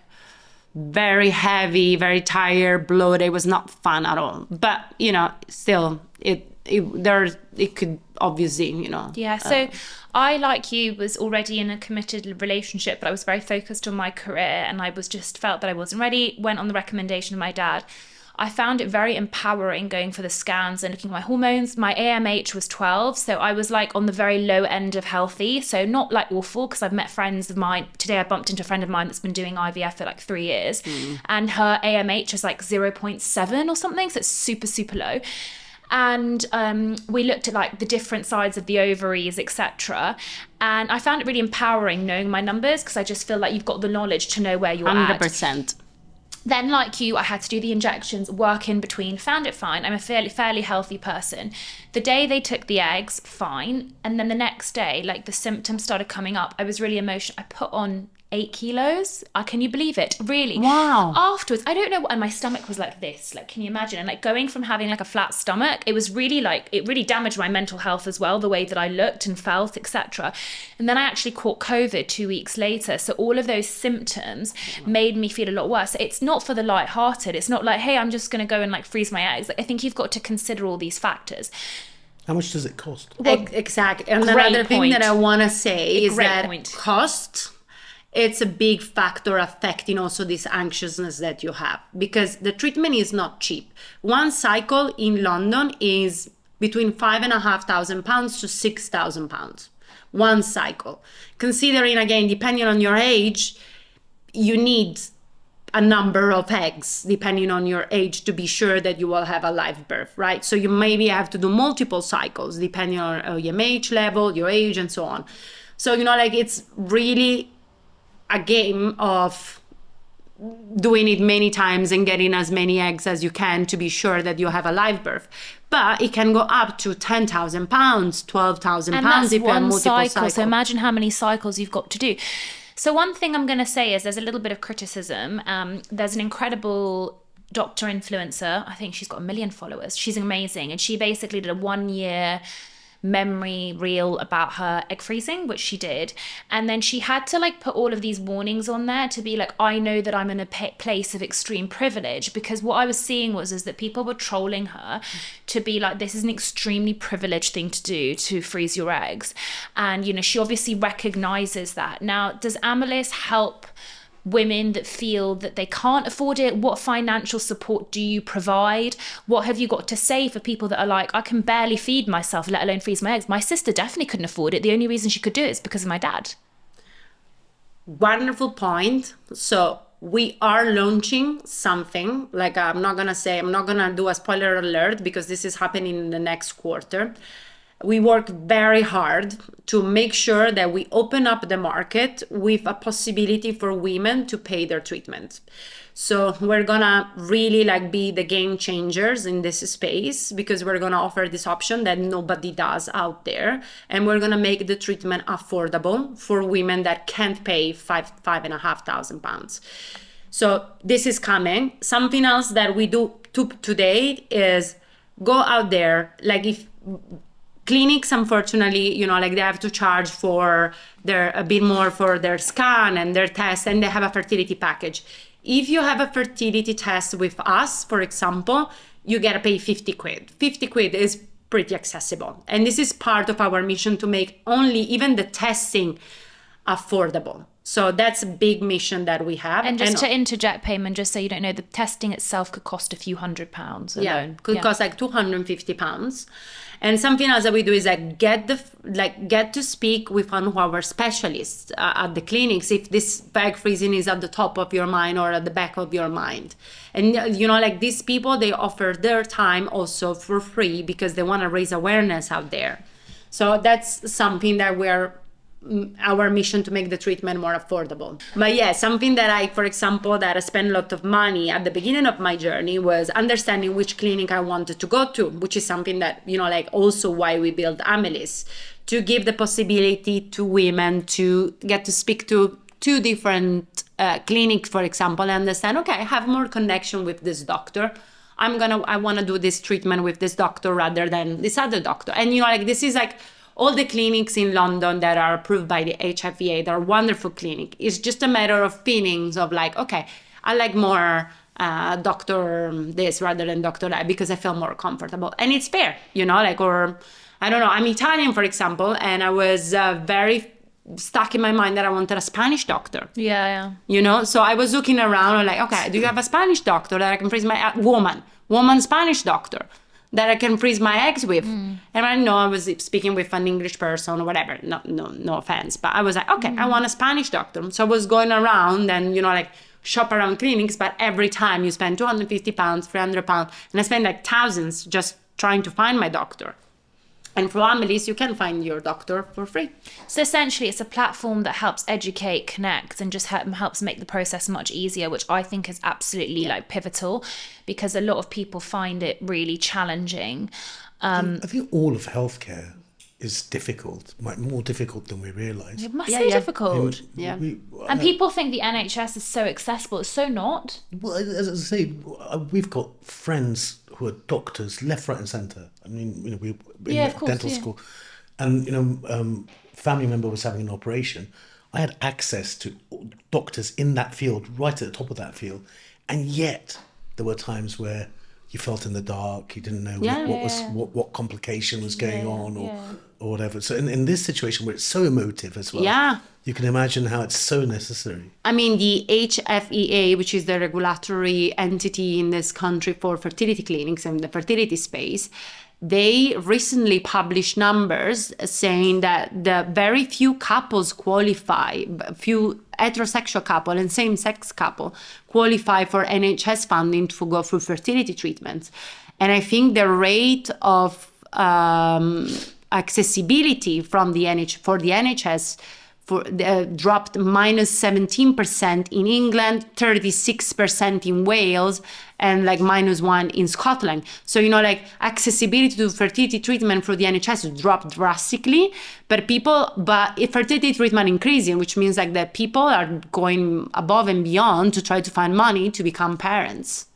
very heavy, very tired, bloated. It was not fun at all. But, you know, still, it could obviously, you know. Yeah, so I, like you, was already in a committed relationship, but I was very focused on my career, and I was just felt that I wasn't ready, went on the recommendation of my dad. I found it very empowering going for the scans and looking at my hormones. My AMH was 12, so I was like on the very low end of healthy, so not like awful, because I've met friends of mine. Today I bumped into a friend of mine that's been doing IVF for like 3 years, and her AMH is like 0.7 or something, so it's super, super low. And we looked at like the different sides of the ovaries, etc. And I found it really empowering knowing my numbers, because I just feel like you've got the knowledge to know where you're 100%. Then, like you, I had to do the injections, work in between, found it fine. I'm a fairly healthy person. The day they took the eggs, fine. And then the next day, like the symptoms started coming up. I was really emotional. I put on 8 kilos. Can you believe it? Really? Wow. Afterwards, I don't know what, and my stomach was like this. Like, can you imagine? And like going from having like a flat stomach, it was really like, it really damaged my mental health as well, the way that I looked and felt, etc. And then I actually caught COVID 2 weeks later. So all of those symptoms made me feel a lot worse. It's not for the lighthearted. It's not like, hey, I'm just going to go and like freeze my eggs. Like, I think you've got to consider all these factors. How much does it cost? Well, exactly. And another thing that I want to say is that cost, it's a big factor affecting also this anxiousness that you have, because the treatment is not cheap. One cycle in London is between £5,500 to £6,000. One cycle. Considering, again, depending on your age, you need a number of eggs, depending on your age, to be sure that you will have a live birth, right? So you maybe have to do multiple cycles, depending on your MH level, your age, and so on. So, you know, like, it's really a game of doing it many times and getting as many eggs as you can to be sure that you have a live birth. But it can go up to £10,000, £12,000 if you have multiple cycles. So imagine how many cycles you've got to do. So one thing I'm going to say is there's a little bit of criticism. There's an incredible doctor influencer. I think she's got 1 million followers. She's amazing. And she basically did a 1-year memory reel about her egg freezing, which she did, and then she had to like put all of these warnings on there to be like, I know that I'm in a place of extreme privilege, because what I was seeing is that people were trolling her to be like, this is an extremely privileged thing to do, to freeze your eggs. And you know, she obviously recognizes that. Now, does Amelis help women that feel that they can't afford it? What financial support do you provide? What have you got to say for people that are like, I can barely feed myself, let alone freeze my eggs? My sister definitely couldn't afford it. The only reason she could do it is because of my dad. Wonderful point. So we are launching something, like I'm not going to do a spoiler alert because this is happening in the next quarter. We work very hard to make sure that we open up the market with a possibility for women to pay their treatment. So we're gonna really be the game changers in this space, because we're gonna offer this option that nobody does out there, and we're gonna make the treatment affordable for women that can't pay £5,500. So this is coming. Something else that we do today is go out there. If clinics, unfortunately, they have to charge for a bit more for their scan and their test, and they have a fertility package. If you have a fertility test with us, for example, you gotta pay 50 quid. 50 quid is pretty accessible. And this is part of our mission to make even the testing affordable. So that's a big mission that we have. And just to interject, Payman, just so you don't know, the testing itself could cost a few £100 alone. Yeah, could cost £250. And something else that we do is get to speak with one of our specialists at the clinics if this egg freezing is at the top of your mind or at the back of your mind. And these people, they offer their time also for free because they want to raise awareness out there. So that's something that our mission to make the treatment more affordable. But yeah, something that I spent a lot of money at the beginning of my journey was understanding which clinic I wanted to go to, which is something that, also why we built Amelis, to give the possibility to women to get to speak to two different clinics, for example, and understand, okay, I have more connection with this doctor. I want to do this treatment with this doctor rather than this other doctor. And, this is all the clinics in London that are approved by the HFEA, they're wonderful clinic. It's just a matter of feelings of okay, I like more doctor this rather than doctor that because I feel more comfortable. And it's fair, or I don't know, I'm Italian, for example, and I was very stuck in my mind that I wanted a Spanish doctor. Yeah. So I was looking around and okay, do you have a Spanish doctor that I can freeze my woman Spanish doctor that I can freeze my eggs with? And I know I was speaking with an English person or whatever, no offense, but I was okay, I want a Spanish doctor. So I was going around and, shop around clinics, but every time you spend £250, £300, and I spend thousands just trying to find my doctor. And for Amelis, you can find your doctor for free. So essentially, it's a platform that helps educate, connect, and just helps make the process much easier, which I think is absolutely pivotal, because a lot of people find it really challenging. I think all of healthcare is difficult, more difficult than we realise. It must be difficult. And people think the NHS is so accessible. It's so not. Well, as I say, we've got friends who are doctors left, right and centre. I mean, we in dental school. And, family member was having an operation. I had access to doctors in that field, right at the top of that field. And yet there were times where you felt in the dark, you didn't know what complication was going on or whatever. So in this situation where it's so emotive as well, you can imagine how it's so necessary. I mean, the HFEA, which is the regulatory entity in this country for fertility clinics and the fertility space, they recently published numbers saying that the very few couples qualify, few heterosexual couple and same-sex couple qualify for NHS funding to go through fertility treatments. And I think the rate of accessibility from the NHS dropped minus 17% in England, 36% in Wales, and minus 1 in Scotland. So, accessibility to fertility treatment for the NHS dropped drastically, but fertility treatment increasing, which means that people are going above and beyond to try to find money to become parents.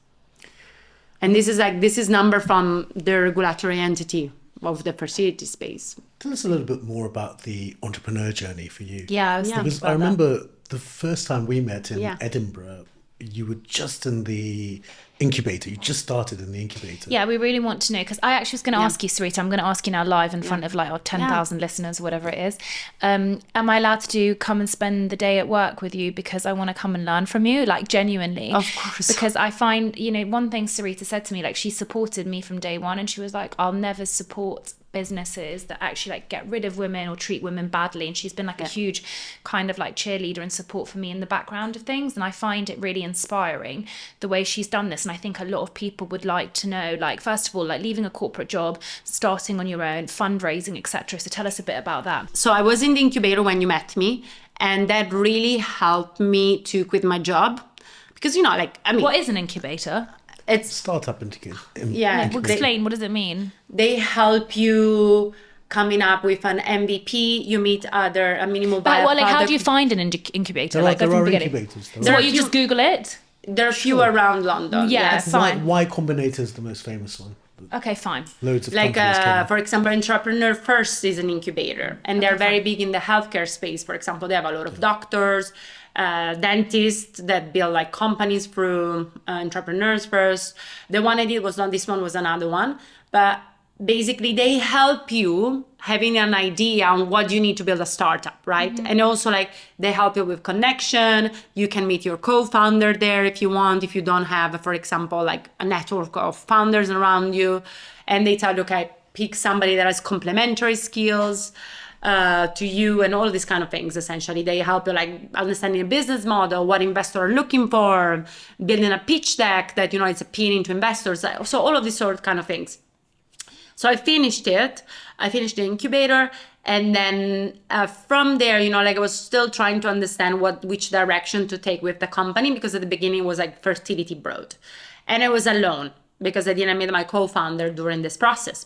And this is number from the regulatory entity of the fertility space. Tell us a little bit more about the entrepreneur journey for you. Yeah, because I remember the first time we met in Edinburgh, you were just in the incubator. You just started in the incubator. Yeah, we really want to know, because I actually was going to ask you, Sarita, I'm going to ask you now live in front of like our 10,000 listeners, whatever it is. Am I allowed to come and spend the day at work with you because I want to come and learn from you, like genuinely? Of course. Because I find, you know, one thing Sarita said to me, like she supported me from day one, and she was like, I'll never support businesses that actually like get rid of women or treat women badly, and she's been like a huge kind of like cheerleader and support for me in the background of things, and I find it really inspiring the way she's done this. And I think a lot of people would like to know, like, first of all, like leaving a corporate job, starting on your own, fundraising, etc. So tell us a bit about that. So I was in the incubator when you met me, and that really helped me to quit my job, because, you know, like, I mean, what is an incubator? It's Startup incubator. Explain, what does it mean? They help you coming up with an MVP. You meet a minimal viable Well, like, how product. do you find an incubator? There Like, are from the beginning. incubators. So what, you just Google it? There are a few around London. Yeah, yes. fine. Y Combinator is the most famous one. Okay, fine. Loads of Like, companies came in. for example, Entrepreneur First is an incubator, and they're very big in the healthcare space. For example, they have a lot of doctors, dentists that build like companies through Entrepreneurs First. The one I did was not this one, was another one. But basically, they help you having an idea on what you need to build a startup, right? Mm-hmm. And also, like, they help you with connection. You can meet your co-founder there if you want, if you don't have, for example, like a network of founders around you. And they tell you, okay, pick somebody that has complementary skills to you, and all these kind of things. Essentially, they help you like understanding a business model, what investors are looking for, building a pitch deck that, you know, it's appealing to investors. So all of these sort of kind of things. So I finished it. I finished the incubator, and then from there, you know, like I was still trying to understand which direction to take with the company, because at the beginning it was like Fertility Broad, and I was alone because I didn't meet my co-founder during this process.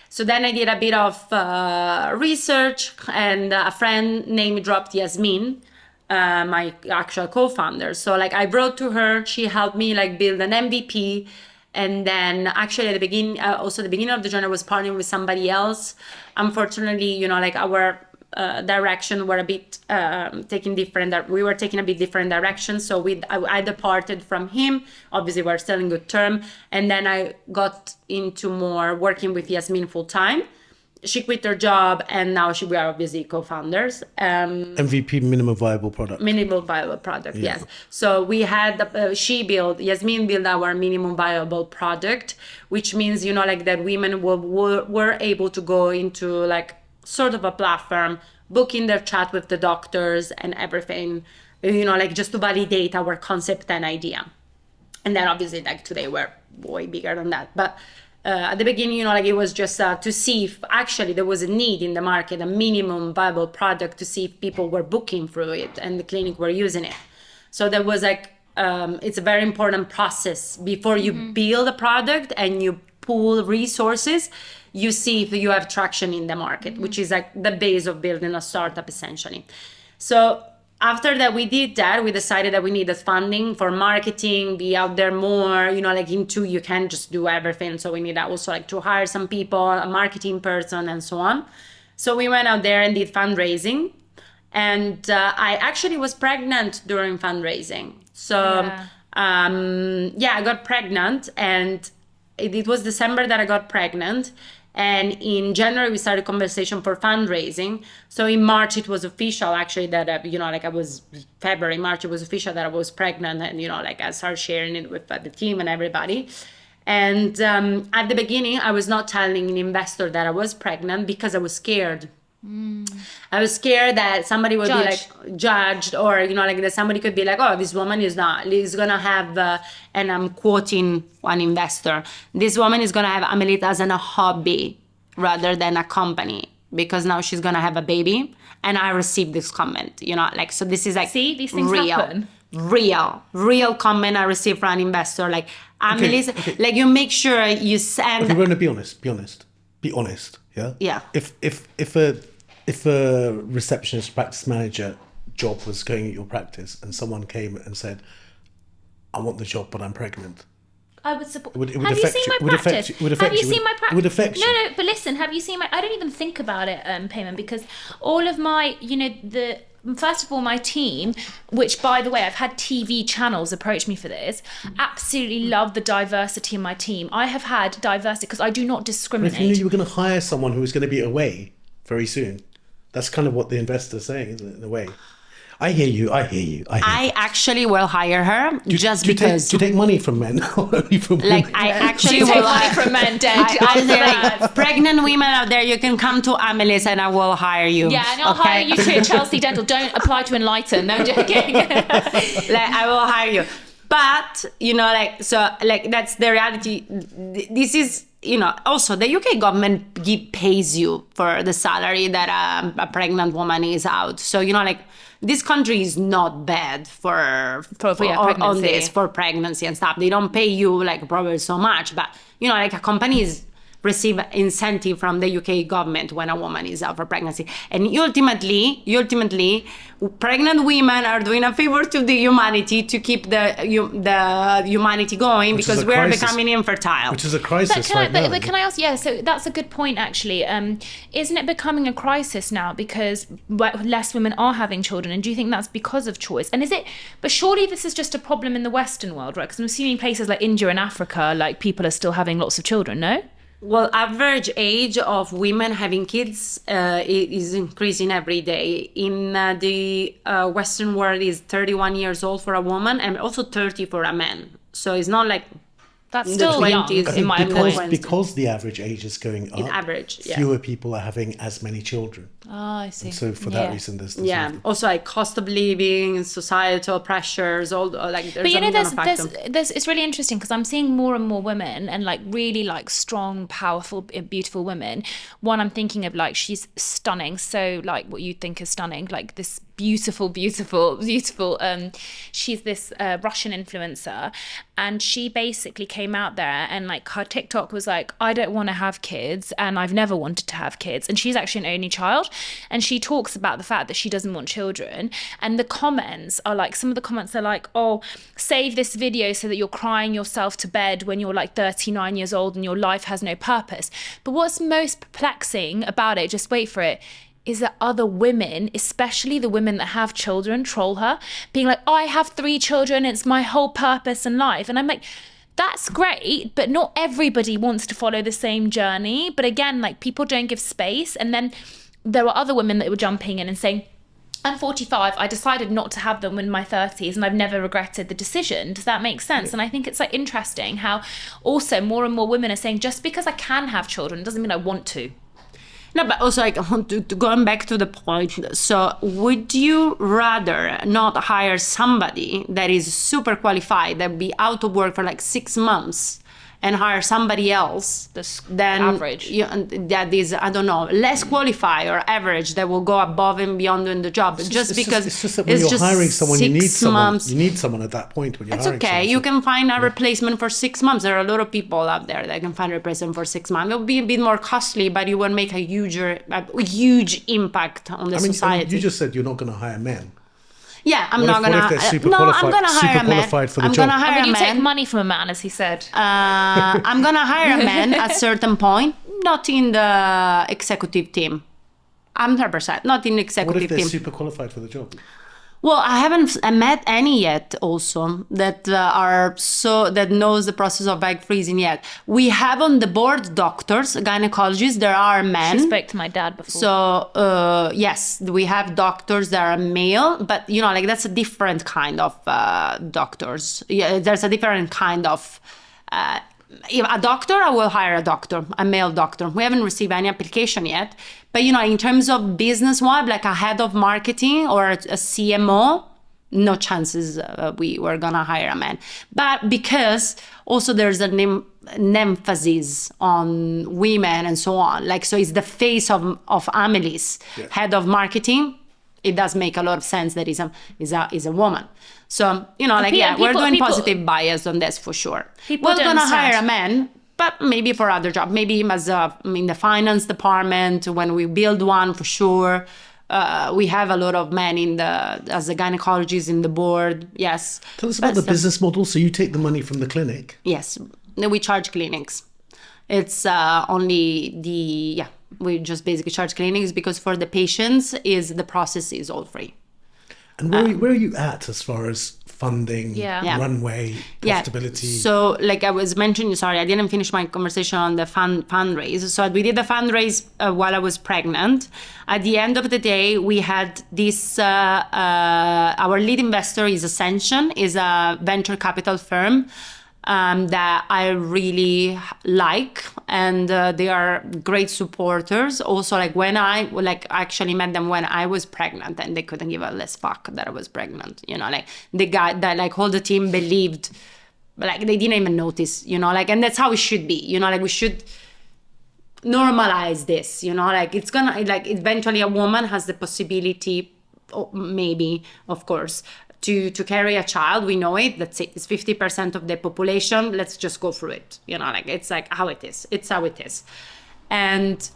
So then I did a bit of research, and a friend name dropped Yasmin, my actual co-founder. So like I wrote to her, she helped me like build an MVP. And then actually at the beginning, also the beginning of the journey, I was partnering with somebody else. Unfortunately, you know, like our direction were a bit we were taking a bit different directions. So I departed from him. Obviously, we're still in good term. And then I got into more working with Yasmin full time. She quit her job, and now we are obviously co-founders. MVP, minimum viable product. Minimum viable product, yes. So we had, Yasmin built our minimum viable product, which means, you know, like that women were able to go into like sort of a platform, booking their chat with the doctors and everything, you know, like just to validate our concept and idea. And then obviously like today we're way bigger than that. But at the beginning, you know, like it was just to see if actually there was a need in the market, a minimum viable product, to see if people were booking through it and the clinic were using it. So there was like, it's a very important process before you build a product and you pool resources. You see if you have traction in the market, which is like the base of building a startup essentially. So after that, we decided that we needed funding for marketing, be out there more, you know, like you can't just do everything. So we needed also like to hire some people, a marketing person and so on. So we went out there and did fundraising. And I actually was pregnant during fundraising. So I got pregnant, and it was December that I got pregnant. And in January, we started conversation for fundraising. So in March, it was official actually that, you know, like March, it was official that I was pregnant. And, you know, like I started sharing it with the team and everybody. And at the beginning, I was not telling an investor that I was pregnant because I was scared. I was scared that somebody would be like judged, or, you know, like that somebody could be like, oh, this woman is going to have, and I'm quoting one investor, this woman is going to have Amelis as a hobby rather than a company, because now she's going to have a baby. And I received this comment, you know, like, so this is like, see, these things happen. Real comment I received from an investor, like, Amelis, like, you make sure you send. Okay, Rhona, be honest. Yeah. Yeah. If a receptionist practice manager job was going at your practice and someone came and said, I want the job, but I'm pregnant, I would support. Have you seen my practice? Have you seen my practice? It would affect you. No, but listen, have you seen my? I don't even think about it, payment, because all of my, you know, first of all, my team, which by the way, I've had TV channels approach me for this, absolutely love the diversity in my team. I have had diversity because I do not discriminate. If you knew you were going to hire someone who was going to be away very soon, that's kind of what the investor's saying, isn't it, in a way? I hear you. I actually will hire her just because. Do you take money from men or only from women? Like, I actually will take money from men, Dad. Pregnant women out there, you can come to Amelis and I will hire you. Yeah, and I'll hire you too at Chelsea Dental. Don't apply to Enlighten. No, I'm joking. Like, I will hire you. But, that's the reality. This is, also the UK government pays you for the salary that a pregnant woman is out. So, this country is not bad for pregnancy and stuff. They don't pay you probably so much, but a companies receive incentive from the UK government when a woman is out for pregnancy. And ultimately, pregnant women are doing a favor to the humanity to keep the humanity going, because we're becoming infertile. Which is a crisis now. But can I ask, so that's a good point actually. Isn't it becoming a crisis now because less women are having children? And do you think that's because of choice? And but surely this is just a problem in the Western world, right? Because I'm assuming places like India and Africa, people are still having lots of children, no? Well, average age of women having kids is increasing every day. In the Western world, is 31 years old for a woman and also 30 for a man. So it's not like that's still young, in my opinion. Because the average age is going up, fewer people are having as many children. Oh, I see. And so for that reason, there's also cost of living, societal pressures, all there's. But there's it's really interesting because I'm seeing more and more women and really strong, powerful, beautiful women. One I'm thinking of she's stunning, so what you think is stunning, this beautiful. She's this Russian influencer, and she basically came out there and her TikTok was I don't want to have kids and I've never wanted to have kids, and she's actually an only child. And she talks about the fact that she doesn't want children. And the comments are some of the comments are oh, save this video so that you're crying yourself to bed when you're 39 years old and your life has no purpose. But what's most perplexing about it, just wait for it, is that other women, especially the women that have children, troll her, being I have 3 children, it's my whole purpose in life. And I'm that's great, but not everybody wants to follow the same journey. But again, people don't give space. And then there were other women that were jumping in and saying, I'm 45, I decided not to have them in my 30s and I've never regretted the decision. Does that make sense? And I think it's interesting how also more and more women are saying, just because I can have children doesn't mean I want to. No, but also going back to the point, so would you rather not hire somebody that is super qualified, that be out of work for 6 months, and hire somebody else than average that is, I don't know, less qualified or average, that will go above and beyond doing the job? It's just that when you're hiring someone, you need someone at that point when you're hiring someone. It's okay. You can find a replacement for 6 months. There are a lot of people out there that can find a replacement for 6 months. It will be a bit more costly, but you will make a huge impact on the society. You just said you're not going to hire men. Yeah, I'm not gonna. I'm gonna hire a man. I'm gonna hire a man. You take money from a man, as he said. I'm gonna hire a man at a certain point, not in the executive team. 100%, not in the executive team. What if they're super qualified for the job? Well, I haven't met any yet also that that knows the process of egg freezing yet. We have on the board doctors, gynecologists, there are men. She spoke to my dad before. So, yes, we have doctors that are male, but that's a different kind of doctors. Yeah, there's a different kind of a doctor, I will hire a male doctor. We haven't received any application yet. But, in terms of business-wise, a head of marketing or a CMO, no chances we're going to hire a man. But because also there's an emphasis on women and so on. So it's the face of Amelis, head of marketing. It does make a lot of sense that is a woman. So, we're doing positive bias on this for sure. We're going to hire a man, but maybe for other job. Maybe as in the finance department, when we build one for sure. We have a lot of men as a gynecologist in the board. Yes. Tell us about the business model. So you take the money from the clinic. Yes. We charge clinics. It's we just basically charge clinics because for the patients the process is all free. And where are you at as far as funding, runway, profitability? So like I was mentioning, sorry, I didn't finish my conversation on the fundraise. So we did the fundraise while I was pregnant. At the end of the day, we had this, our lead investor is Ascension, is a venture capital firm that I really like, and they are great supporters. Also, like when I actually met them when I was pregnant, and they couldn't give a less fuck that I was pregnant. You know, like the guy that like all the team believed, like they didn't even notice. You know, like, and that's how it should be. You know, like we should normalize this. You know, like it's gonna like eventually a woman has the possibility, maybe, of course, to carry a child. We know it. That's it. It's 50% of the population. Let's just go through it. You know, like it's like how it is. It's how it is. And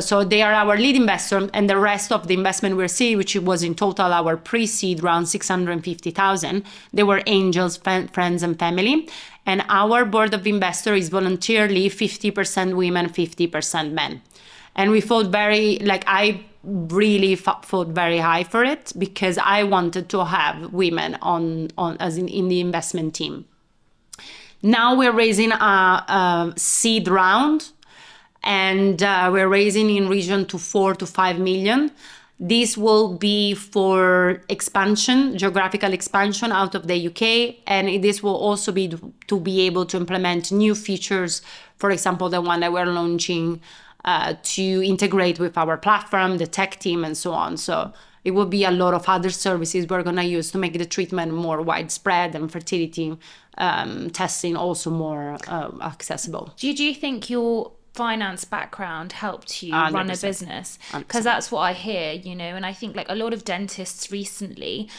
so they are our lead investor, and the rest of the investment we received, which was in total our pre-seed round 650,000, they were angels, friends, and family. And our board of investors is voluntarily 50% women, 50% men. And we fought I really fought very high for it, because I wanted to have women on as in the investment team. Now we're raising a seed round, and we're raising in region to 4 to 5 million. This will be for expansion, geographical expansion out of the UK, and this will also be to be able to implement new features. For example, the one that we're launching to integrate with our platform, the tech team, and so on. So it will be a lot of other services we're going to use to make the treatment more widespread, and fertility testing also more accessible. Do you think your finance background helped you run a business? Because that's what I hear, you know, and I think like a lot of dentists recently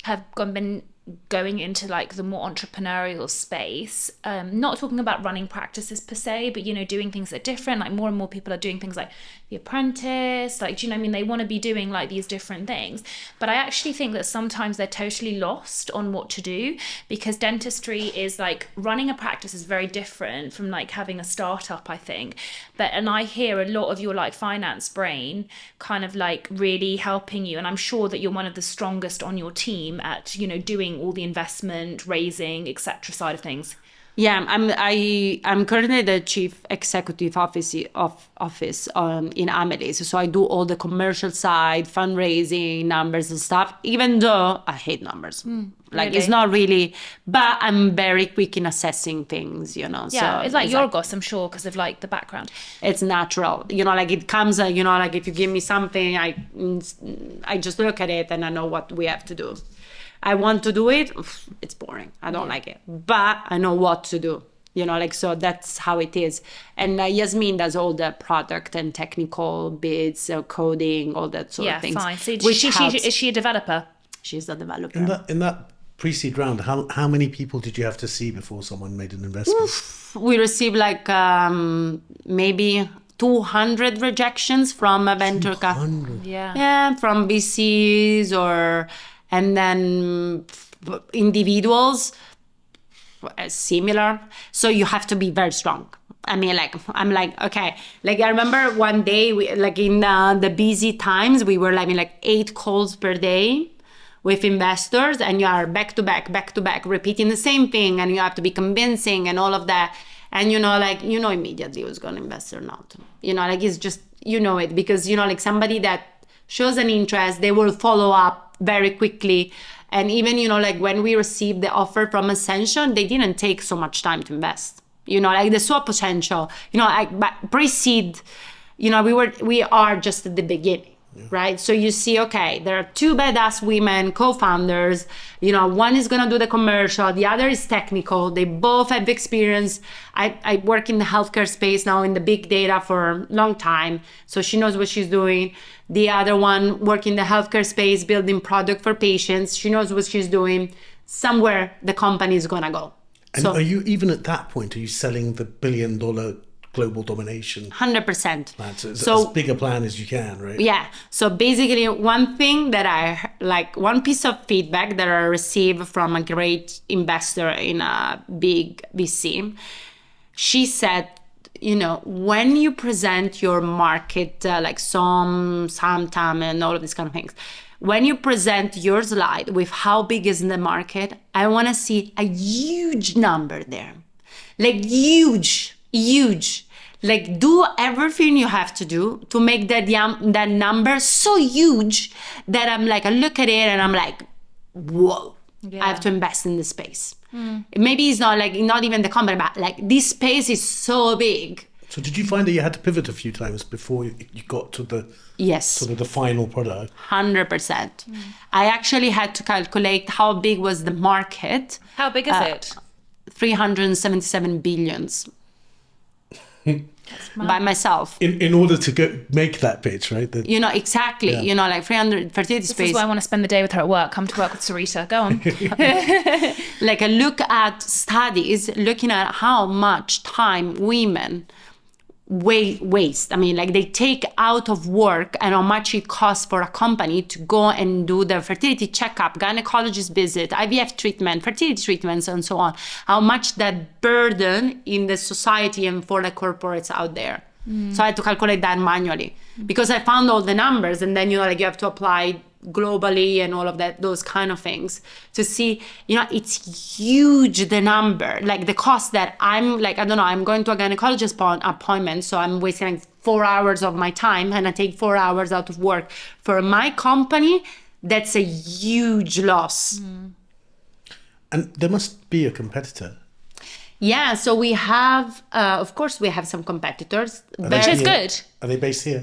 have been going into like the more entrepreneurial space, not talking about running practices per se, but you know, doing things that are different. Like more and more people are doing things like The Apprentice, like, do you know what I mean? They want to be doing like these different things, but I actually think that sometimes they're totally lost on what to do, because dentistry is like, running a practice is very different from like having a startup, I think. And I hear a lot of your like finance brain kind of like really helping you, and I'm sure that you're one of the strongest on your team at, you know, doing all the investment, raising, etc. side of things. Yeah, I'm currently the chief executive office in Amelis. So I do all the commercial side, fundraising, numbers and stuff, even though I hate numbers. Like it's not really, but I'm very quick in assessing things, you know. Yeah, so it's like Yorgos, I'm sure, because of like the background. It's natural, you know, like it comes, you know, like if you give me something, I just look at it and I know what we have to do. I want to do it, it's boring. I don't like it, but I know what to do, you know, like, so that's how it is. And Yasmin does all the product and technical bits, coding, all that sort of things. Yeah, fine. So is she a developer? She's a developer. In that pre-seed round, how many people did you have to see before someone made an investment? We received like maybe 200 rejections from a venture capital. Yeah, from VCs and then individuals, similar. So you have to be very strong. I mean, like, I'm like, okay. Like, I remember one day, like in the busy times, we were having like 8 calls per day with investors, and you are back to back, repeating the same thing, and you have to be convincing and all of that. And, you know, like, you know immediately who's going to invest or not. You know, like, it's just, you know it, because, you know, like somebody that shows an interest, they will follow up very quickly. And even, you know, like when we received the offer from Ascension, they didn't take so much time to invest. You know, like they saw potential, you know, like pre-seed, you know, we are just at the beginning. Yeah. Right. So you see, okay, there are 2 badass women co-founders, you know, one is going to do the commercial, the other is technical. They both have experience. I work in the healthcare space now in the big data for a long time. So she knows what she's doing. The other one work in the healthcare space, building product for patients. She knows what she's doing. Somewhere the company is going to go. And are you, even at that point, are you selling the $1 billion global domination? 100%. So as big a plan as you can, right? Yeah. So basically, one thing that I like, one piece of feedback that I received from a great investor in a big VC, she said, you know, when you present your market, like sometime and all of these kind of things, when you present your slide with how big is the market, I want to see a huge number there. Like huge. Like do everything you have to do to make that number so huge that I'm like, I look at it and I'm like, whoa, I have to invest in this space. Maybe it's not even the company, but like this space is so big. So did you find that you had to pivot a few times before you got to the sort of the final product? 100%. I actually had to calculate how big was the market. How big is it? 377 billions. By myself. In order to make that pitch, right? Exactly. Yeah. Like 300 fertility this space. This is why I want to spend the day with her at work. Come to work with Sarita. Go on. Like I look at studies looking at how much time women waste. I mean, like they take out of work and how much it costs for a company to go and do the fertility checkup, gynecologist visit, IVF treatment, fertility treatments, and so on. How much that burden in the society and for the corporates out there. So I had to calculate that manually because I found all the numbers, and then you have to apply globally and all of that, those kind of things to see, it's huge, the number, like the cost that I'm like, I don't know, I'm going to a gynecologist appointment, so I'm wasting like 4 hours of my time and I take 4 hours out of work for my company. That's a huge loss. And there must be a competitor. Yeah, so we have, of course, we have some competitors. Which is good. Are they based here?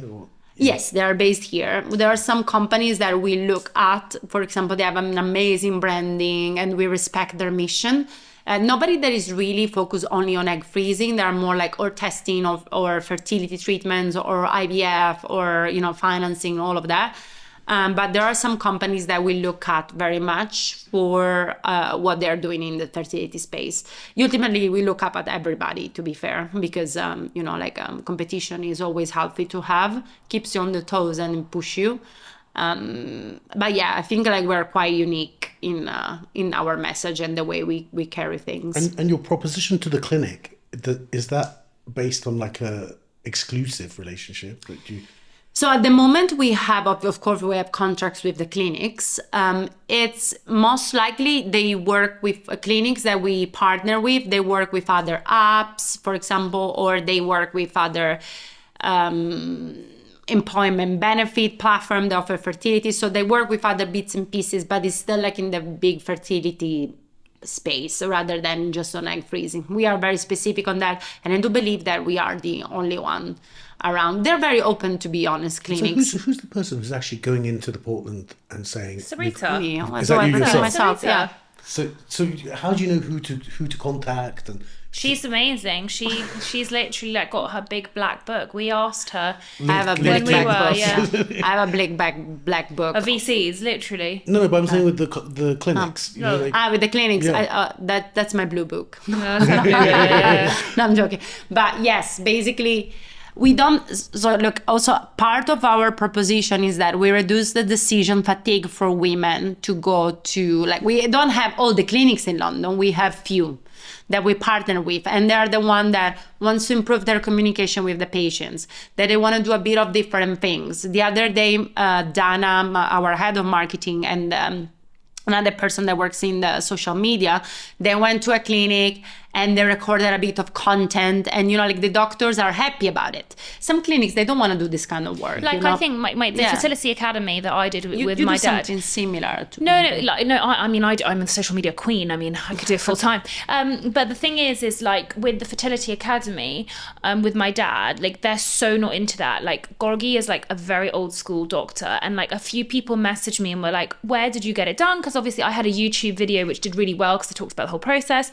Yes, they are based here. There are some companies that we look at. For example, they have an amazing branding and we respect their mission. Nobody that is really focused only on egg freezing. They are more like or testing or fertility treatments or IVF or, financing, all of that. But there are some companies that we look at very much for what they're doing in the fertility space. Ultimately, we look up at everybody, to be fair, because, competition is always healthy to have, keeps you on the toes and push you. But yeah, I think like we're quite unique in our message and the way we carry things. And your proposition to the clinic, is that based on like a exclusive relationship that you... So at the moment we have, of course, we have contracts with the clinics. It's most likely they work with clinics that we partner with. They work with other apps, for example, or they work with other employment benefit platform that offer fertility. So they work with other bits and pieces, but it's still like in the big fertility space rather than just on egg freezing. We are very specific on that, and I do believe that we are the only one around. They're very open, to be honest, clinics. So who's the person who's actually going into the Portland and saying... Sarita. Me. Is that you yourself? Myself, yeah. So how do you know who to contact? And she's amazing. She's literally like got her big black book. We asked her. I have a big black book. I have a big black book. Of VCs, literally. No, but I'm saying with the clinics. With the clinics. Yeah. That's my blue book. No, yeah. No, I'm joking. But yes, basically... We don't, so look, also part of our proposition is that we reduce the decision fatigue for women to go to, like, we don't have all the clinics in London, we have few that we partner with, and they're the one that wants to improve their communication with the patients, that they want to do a bit of different things. The other day, Dana, our head of marketing, and another person that works in the social media, they went to a clinic and they recorded a bit of content, and the doctors are happy about it. Some clinics, they don't want to do this kind of work. Like I think the Fertility Academy that I did with my dad. Something similar to I'm a social media queen. I mean, I could do it full time. But the thing is like with the Fertility Academy, with my dad, like they're so not into that. Like Gorgi is like a very old school doctor, and like a few people messaged me and were like, "Where did you get it done?" Because obviously I had a YouTube video which did really well because I talked about the whole process.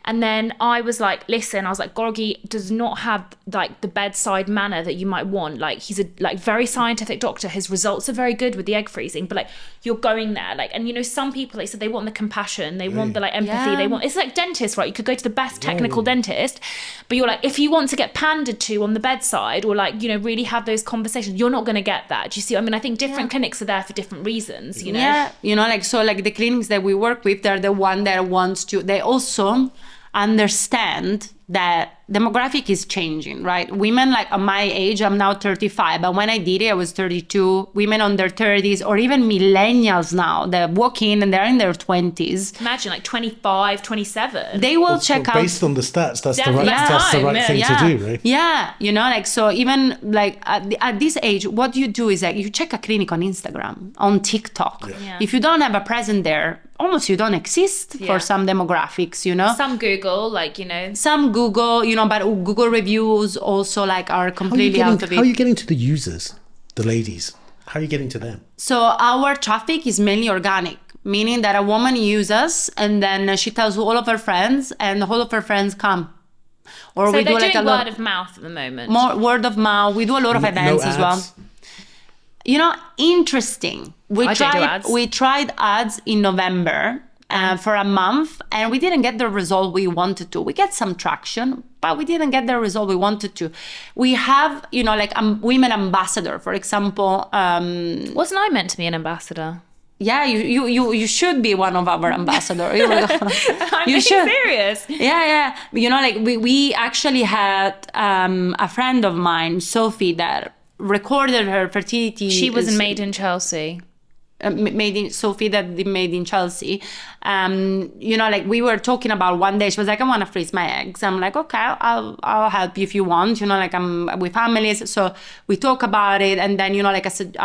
And then I was like, listen, I was like, Gorgi does not have like the bedside manner that you might want. Like he's a like very scientific doctor. His results are very good with the egg freezing, but like you're going there. Like, and some people, they said they want the compassion, they want the like empathy, they want, it's like dentists, right? You could go to the best technical dentist, but you're like, if you want to get pandered to on the bedside or like, really have those conversations, you're not going to get that. Do you see? I mean, I think different clinics are there for different reasons, Yeah, like the clinics that we work with, they're the one that wants to, they also understand that demographic is changing, right? Women like at my age, I'm now 35, but when I did it, I was 32. Women on their 30s, or even millennials now, they walk in and they're in their 20s. Imagine like 25, 27. They will check out. Based on the stats, that's the right, Yeah. that's the right thing to do, right? Yeah, you know, like, so even like at this age, what you do is like you check a clinic on Instagram, on TikTok. Yeah. If you don't have a presence there, almost you don't exist for some demographics, you know. Some Google, like, you know. Some Google, you know, but Google reviews also like are completely out of it. How are you getting to the users, the ladies? How are you getting to them? So our traffic is mainly organic, meaning that a woman uses and then she tells all of her friends and all of her friends come. Or So we they're do like doing a word lot of mouth at the moment. more word of mouth. We do a lot of events as well. ads? You know, interesting. I don't do ads. We tried ads in November for a month, and we didn't get the result we wanted to. We get some traction, but we didn't get the result we wanted to. We have, you know, like women ambassador, for example. Wasn't I meant to be an ambassador? Yeah, you should be one of our ambassadors. I'm being serious. Yeah. You know, like we actually had a friend of mine, Sophie, that recorded her fertility. She was made in Chelsea. Sophie that did made in Chelsea. You know, like we were talking about one day, she was like, I want to freeze my eggs. I'm like, okay, I'll help you if you want, you know, like I'm with Amelis. So we talk about it. And then, you know, like I said,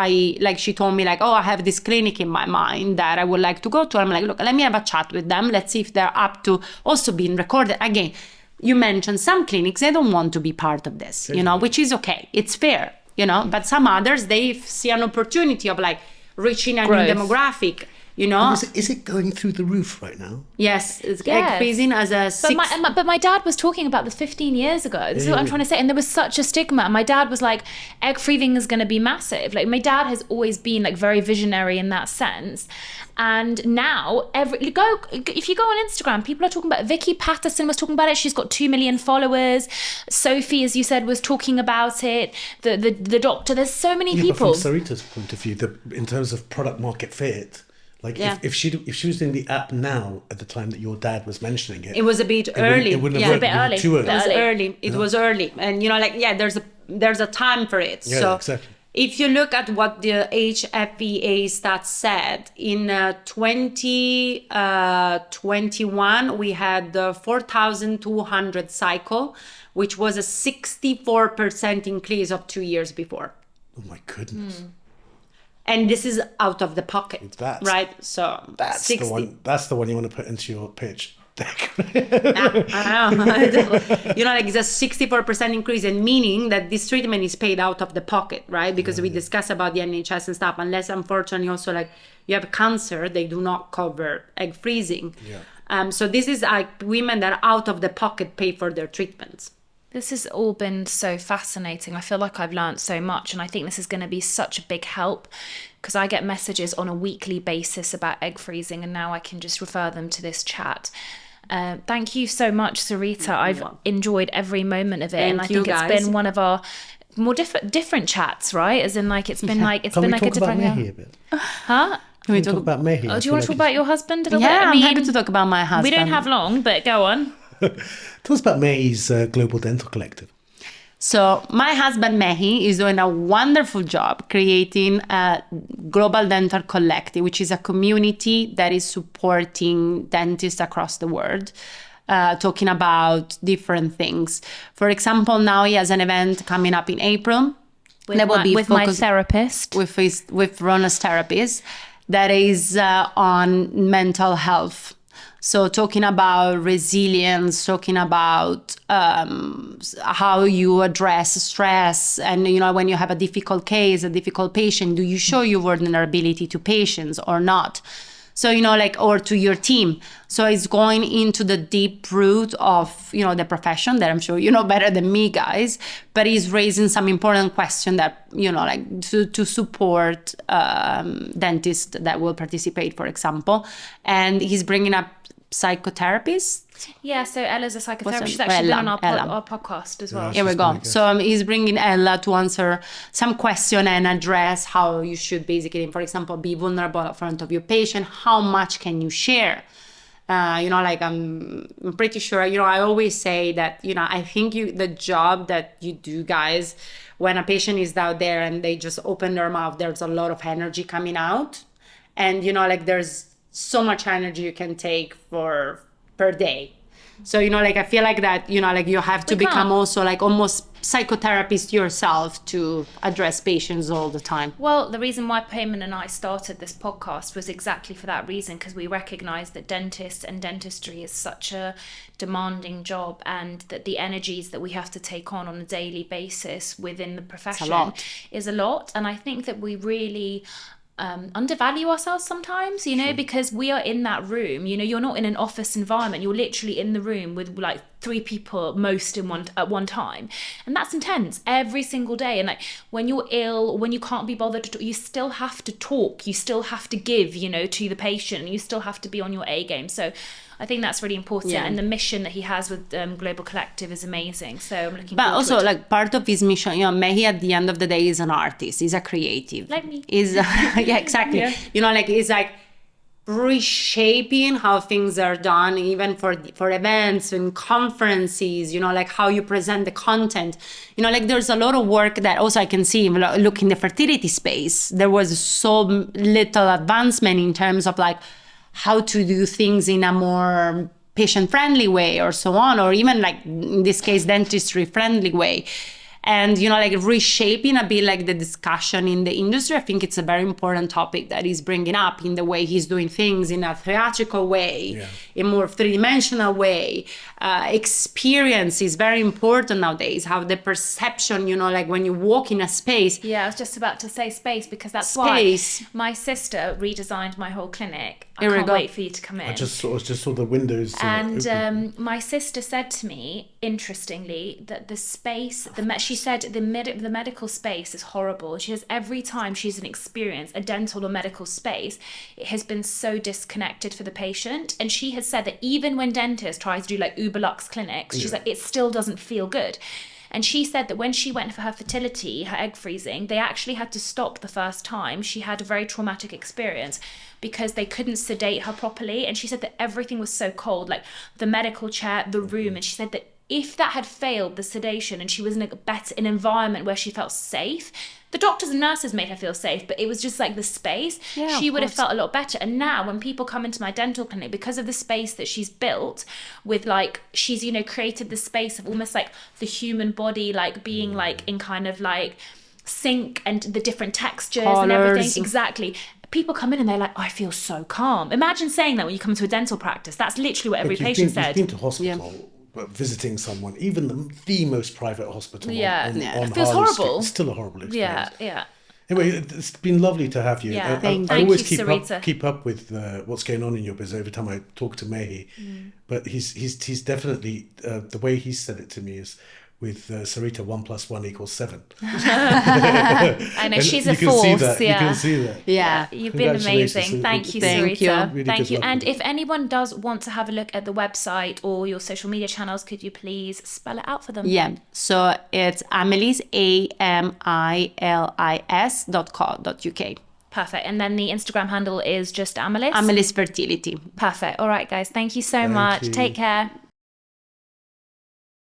she told me like, oh, I have this clinic in my mind that I would like to go to. I'm like, look, let me have a chat with them. Let's see if they're up to also being recorded. Again, you mentioned some clinics, they don't want to be part of this, you know, which is okay. It's fair, you know, but some others, they see an opportunity of like, reaching a new demographic, you know. Is it going through the roof right now? Yes, it's egg freezing as a But my dad was talking about this 15 years ago. This is what I'm trying to say. And there was such a stigma. My dad was like, egg freezing is going to be massive. Like, my dad has always been like very visionary in that sense. And now if you go on Instagram, people are talking about, Vicky Patterson was talking about it. She's got 2 million followers. Sophie, as you said, was talking about it. The doctor, there's so many people. But from Sarita's point of view, in terms of product market fit, like if she was doing the app now at the time that your dad was mentioning it, it was a bit early. It wouldn't have worked. a bit early. Too early. It was early. It was early, and you know, like there's a time for it. Yeah, so exactly. If you look at what the HFEA stats said, in 2021, we had the 4,200 cycle, which was a 64% increase of 2 years before. Oh my goodness. And this is out of the pocket, right? So that's 60. That's the one you want to put into your pitch deck. I know. You know, like it's a 64% increase, and meaning that this treatment is paid out of the pocket, right? Because we discuss about the NHS and stuff, unless unfortunately also like you have cancer, they do not cover egg freezing. Yeah. So this is like women that are out of the pocket pay for their treatments. This has all been so fascinating. I feel like I've learned so much, and I think this is going to be such a big help because I get messages on a weekly basis about egg freezing, and now I can just refer them to this chat. Thank you so much, Sarita. I've enjoyed every moment of it, and I think it's been one of our more different chats, right? As in, like it's been like Can we talk about Mehi a bit? Huh? Can we talk about Mehi? Oh, do you want to talk about your husband a little bit? Yeah, I'm happy to talk about my husband. We don't have long, but go on. Tell us about Mehi's Global Dental Collective. So my husband Mehi is doing a wonderful job creating a Global Dental Collective, which is a community that is supporting dentists across the world, talking about different things. For example, now he has an event coming up in April. With my therapist. With Rhona's therapist, that is on mental health. So talking about resilience, talking about how you address stress, and you know, when you have a difficult case, a difficult patient, do you show your vulnerability to patients or not? So, you know, like, or to your team. So it's going into the deep root of, you know, the profession that I'm sure you know better than me, guys, but he's raising some important question that, you know, like to support dentists that will participate, for example. And he's bringing up psychotherapists. Yeah, so Ella's a psychotherapist. She's actually been on our podcast as well. Yeah, here we go. So he's bringing Ella to answer some question and address how you should basically, for example, be vulnerable in front of your patient. How much can you share? I'm pretty sure, I always say that, I think the job that you do, guys, when a patient is out there and they just open their mouth, there's a lot of energy coming out. And, there's so much energy you can take per day. So, I feel like that, you have to become also almost psychotherapist yourself to address patients all the time. Well, the reason why Payman and I started this podcast was exactly for that reason, because we recognize that dentists and dentistry is such a demanding job, and that the energies that we have to take on a daily basis within the profession is a lot. And I think that we really undervalue ourselves sometimes, because we are in that room, you're not in an office environment, you're literally in the room with 3 people most at one time, and that's intense every single day. And when you're ill, when you can't be bothered to talk, you still have to talk, you still have to give to the patient, you still have to be on your A game. So I think that's really important, and the mission that he has with Global Collective is amazing. So I'm looking forward also to it. Part of his mission, Mehi at the end of the day is an artist, he's a creative, like me. Yeah, exactly. Yeah. It's reshaping how things are done, even for events and conferences, how you present the content. There's a lot of work that also I can see, look, in the fertility space, there was so little advancement in terms of how to do things in a more patient-friendly way or so on, or even in this case, dentistry-friendly way. And, reshaping a bit the discussion in the industry. I think it's a very important topic that he's bringing up in the way he's doing things, in a theatrical way, in more three-dimensional way. Experience is very important nowadays, how the perception, when you walk in a space. Yeah, I was just about to say space, because that's why my sister redesigned my whole clinic. I can't wait for you to come in. I just saw the windows. And my sister said to me, interestingly, that the space, she said the medical space is horrible. She says every time she's experienced a dental or medical space, it has been so disconnected for the patient. And she has said that even when dentists try to do Uber Lux clinics, she's it still doesn't feel good. And she said that when she went for her fertility, her egg freezing, they actually had to stop the first time. She had a very traumatic experience because they couldn't sedate her properly. And she said that everything was so cold, the medical chair, the room. And she said that if that had failed, the sedation, and she was in an environment where she felt safe, the doctors and nurses made her feel safe, but it was just the space, she would have felt a lot better. And now when people come into my dental clinic, because of the space that she's built with she's, created the space of almost the human body, being in kind of sync, and the different textures and everything. Exactly. People come in and they're like, I feel so calm. Imagine saying that when you come to a dental practice. That's literally what every patient said. You've been to hospital, but visiting someone, even the most private hospital on it feels horrible. It's still a horrible experience. Yeah. Anyway, it's been lovely to have you. Yeah, I always you, Sarita. keep up with what's going on in your business every time I talk to Mehi. But he's definitely, the way he said it to me is, with Sarita, 1 + 1 = 7. I know, she's a force. You can see that. Yeah, you've been amazing. Thank you, Sarita. Really Thank you. luck And with if anyone does want to have a look at the website or your social media channels, could you please spell it out for them? Yeah, so it's Amelis, AMILIS.co.uk. Perfect. And then the Instagram handle is just Amelis? Amelis Fertility. Perfect. All right, guys. Thank you so much. Take care.